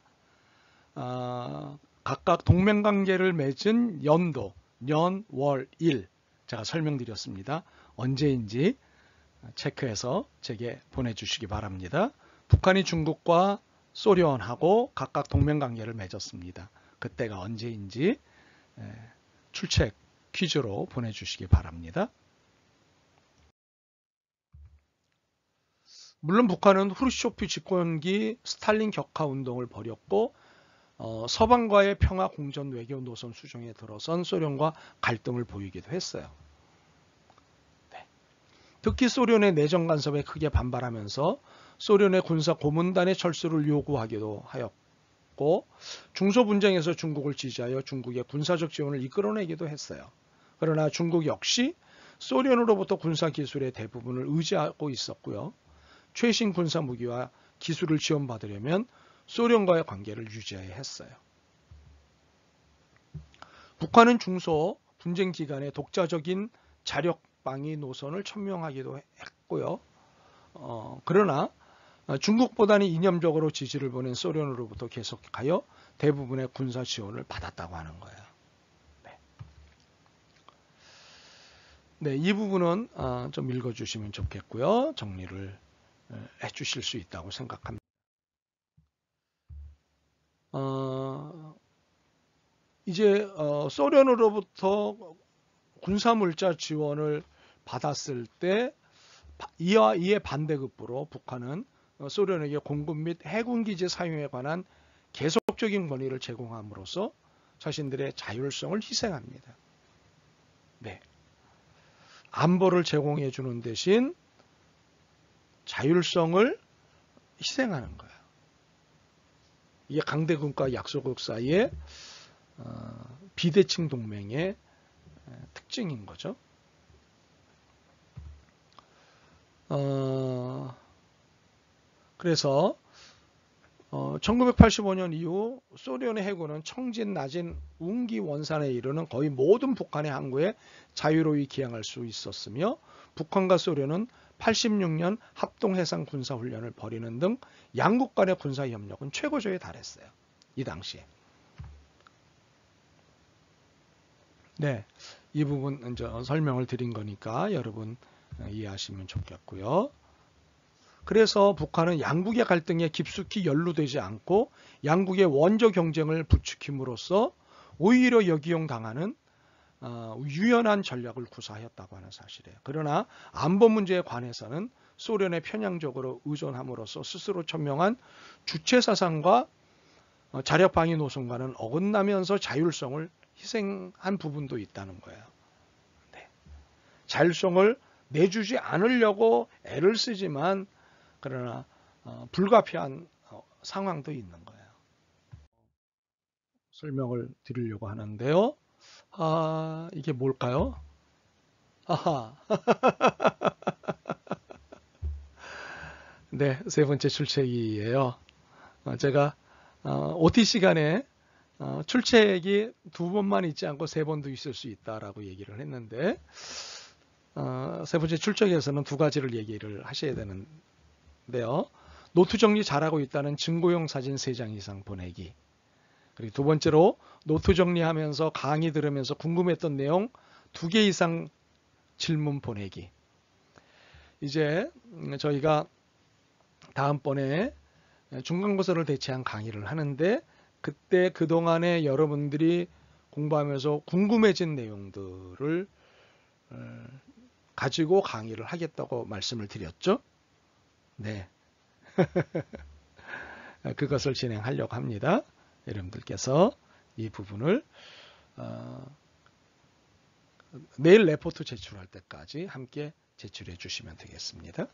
각각 동맹관계를 맺은 연도, 년, 월, 일 제가 설명드렸습니다. 언제인지 체크해서 제게 보내주시기 바랍니다. 북한이 중국과 소련하고 각각 동맹관계를 맺었습니다. 그때가 언제인지 출첵 퀴즈로 보내주시기 바랍니다. 물론 북한은 후르쇼프 집권기 스탈린 격하 운동을 벌였고 서방과의 평화 공전 외교 노선 수정에 들어선 소련과 갈등을 보이기도 했어요. 네. 특히 소련의 내정 간섭에 크게 반발하면서 소련의 군사 고문단의 철수를 요구하기도 하였고 중소분쟁에서 중국을 지지하여 중국의 군사적 지원을 이끌어내기도 했어요. 그러나 중국 역시 소련으로부터 군사 기술의 대부분을 의지하고 있었고요. 최신 군사 무기와 기술을 지원받으려면 소련과의 관계를 유지해야 했어요. 북한은 중소 분쟁 기간에 독자적인 자력방위 노선을 천명하기도 했고요. 그러나 중국보다는 이념적으로 지지를 보낸 소련으로부터 계속하여 대부분의 군사 지원을 받았다고 하는 거예요. 네, 이 부분은 좀 읽어주시면 좋겠고요. 정리를 해주실 수 있다고 생각합니다. 이제 소련으로부터 군사물자 지원을 받았을 때 이에 반대급부로 북한은 소련에게 공급 및 해군기지 사용에 관한 계속적인 권리를 제공함으로써 자신들의 자율성을 희생합니다. 네. 안보를 제공해 주는 대신 자율성을 희생하는 거예요. 이게 강대국과 약소국 사이의 비대칭 동맹의 특징인 거죠. 그래서 1985년 이후 소련의 해군은 청진, 낮은 운기 원산에 이르는 거의 모든 북한의 항구에 자유로이 기항할 수 있었으며 북한과 소련은 86년 합동해상 군사훈련을 벌이는 등 양국 간의 군사협력은 최고조에 달했어요. 이 당시에. 네, 이 부분 이제 설명을 드린 거니까 여러분 이해하시면 좋겠고요. 그래서 북한은 양국의 갈등에 깊숙이 연루되지 않고 양국의 원조 경쟁을 부추김으로써 오히려 역이용당하는 유연한 전략을 구사하였다고 하는 사실이에요. 그러나 안보 문제에 관해서는 소련에 편향적으로 의존함으로써 스스로 천명한 주체사상과 자력방위 노선과는 어긋나면서 자율성을 희생한 부분도 있다는 거예요. 네. 자율성을 내주지 않으려고 애를 쓰지만 그러나 불가피한 상황도 있는 거예요. 설명을 드리려고 하는데요. 이게 뭘까요? 아하. 네, 세 번째 출첵이에요. 제가 OT 시간에 출첵이 두 번만 있지 않고 세 번도 있을 수 있다라고 얘기를 했는데 세 번째 출첵에서는 두 가지를 얘기를 하셔야 되는데요. 노트 정리 잘하고 있다는 증거용 사진 3장 이상 보내기. 그리고 두 번째로 노트 정리하면서 강의 들으면서 궁금했던 내용 2개 이상 질문 보내기. 이제 저희가 다음번에 중간고사를 대체한 강의를 하는데 그때 그동안에 여러분들이 공부하면서 궁금해진 내용들을 가지고 강의를 하겠다고 말씀을 드렸죠. 네. 그것을 진행하려고 합니다. 여러분들께서 이 부분을 내일 레포트 제출할 때까지 함께 제출해 주시면 되겠습니다.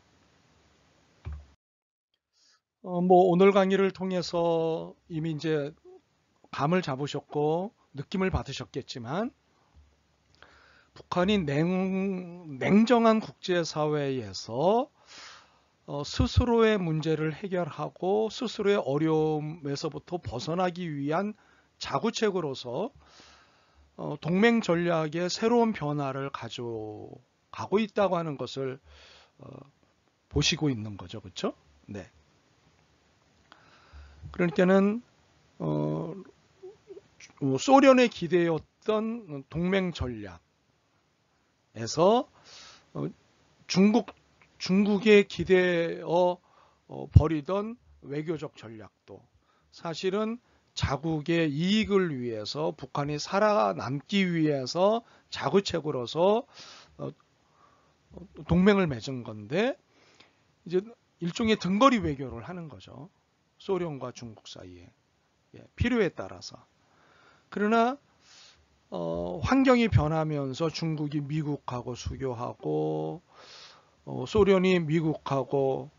오늘 강의를 통해서 이미 이제 감을 잡으셨고 느낌을 받으셨겠지만 북한이 냉정한 국제사회에서 스스로의 문제를 해결하고 스스로의 어려움에서부터 벗어나기 위한 자구책으로서 동맹 전략의 새로운 변화를 가져가고 있다고 하는 것을 보시고 있는 거죠. 그렇죠? 네. 그러니까는 소련의 기대였던 동맹 전략에서 중국에 기대어 버리던 외교적 전략도 사실은 자국의 이익을 위해서 북한이 살아남기 위해서 자구책으로서 동맹을 맺은 건데 이제 일종의 등거리 외교를 하는 거죠. 소련과 중국 사이에 필요에 따라서. 그러나 환경이 변하면서 중국이 미국하고 수교하고 소련이 미국하고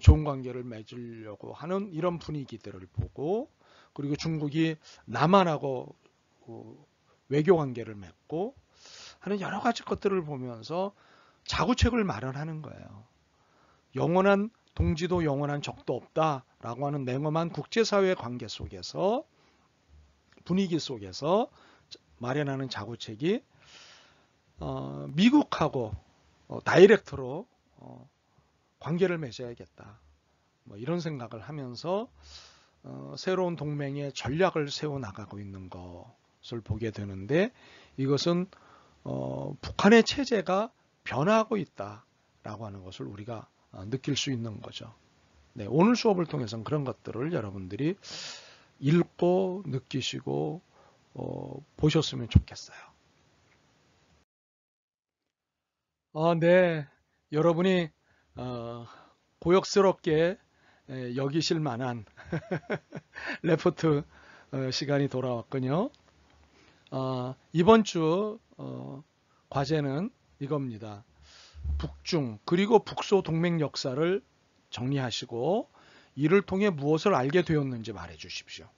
좋은 관계를 맺으려고 하는 이런 분위기들을 보고 그리고 중국이 남한하고 외교 관계를 맺고 하는 여러 가지 것들을 보면서 자구책을 마련하는 거예요. 영원한 동지도 영원한 적도 없다라고 하는 냉엄한 국제사회 관계 속에서 분위기 속에서 마련하는 자구책이 미국하고 다이렉트로 관계를 맺어야겠다. 이런 생각을 하면서 새로운 동맹의 전략을 세워나가고 있는 것을 보게 되는데 이것은 북한의 체제가 변화하고 있다라고 하는 것을 우리가 느낄 수 있는 거죠. 네, 오늘 수업을 통해서는 그런 것들을 여러분들이 읽고 느끼시고 보셨으면 좋겠어요. 네, 여러분이 고역스럽게 여기실 만한 레포트 시간이 돌아왔군요. 이번 주 과제는 이겁니다. 북중 그리고 북소 동맹 역사를 정리하시고 이를 통해 무엇을 알게 되었는지 말해 주십시오.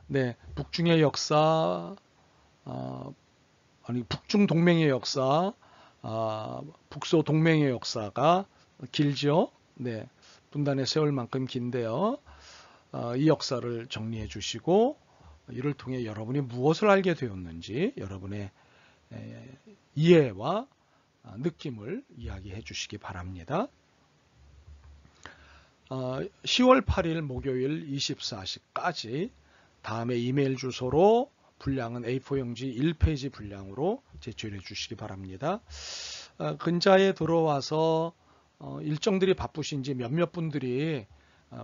네, 북중의 역사, 북중 동맹의 역사, 북소 동맹의 역사가 길죠. 네, 분단의 세월만큼 긴데요. 이 역사를 정리해 주시고 이를 통해 여러분이 무엇을 알게 되었는지 여러분의 이해와 느낌을 이야기해 주시기 바랍니다. 10월 8일 목요일 24시까지 다음에 이메일 주소로 분량은 A4 용지 1페이지 분량으로 제출해 주시기 바랍니다. 근자에 들어와서 일정들이 바쁘신지 몇몇 분들이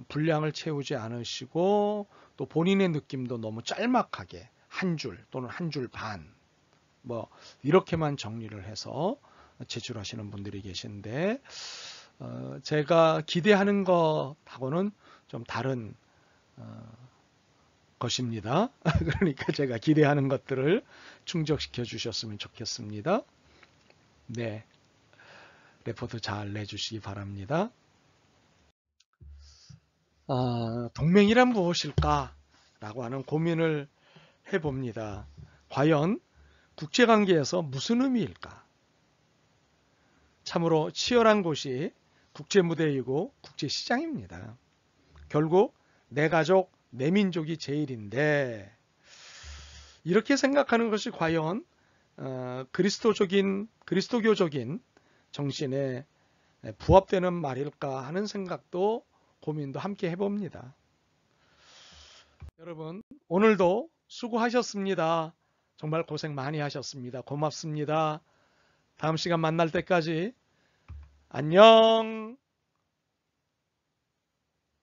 분량을 채우지 않으시고 또 본인의 느낌도 너무 짤막하게 한 줄 또는 한 줄 반 이렇게만 정리를 해서 제출하시는 분들이 계신데 제가 기대하는 것하고는 좀 다른 것입니다. 그러니까 제가 기대하는 것들을 충족시켜 주셨으면 좋겠습니다. 네, 레포트 잘 내주시기 바랍니다. 동맹이란 무엇일까? 라고 하는 고민을 해봅니다. 과연 국제관계에서 무슨 의미일까? 참으로 치열한 곳이 국제무대이고 국제시장입니다. 결국 내 가족, 내 민족이 제일인데 이렇게 생각하는 것이 과연 그리스도교적인 정신에 부합되는 말일까 하는 생각도 고민도 함께 해봅니다. 여러분 오늘도 수고하셨습니다. 정말 고생 많이 하셨습니다. 고맙습니다. 다음 시간 만날 때까지 안녕.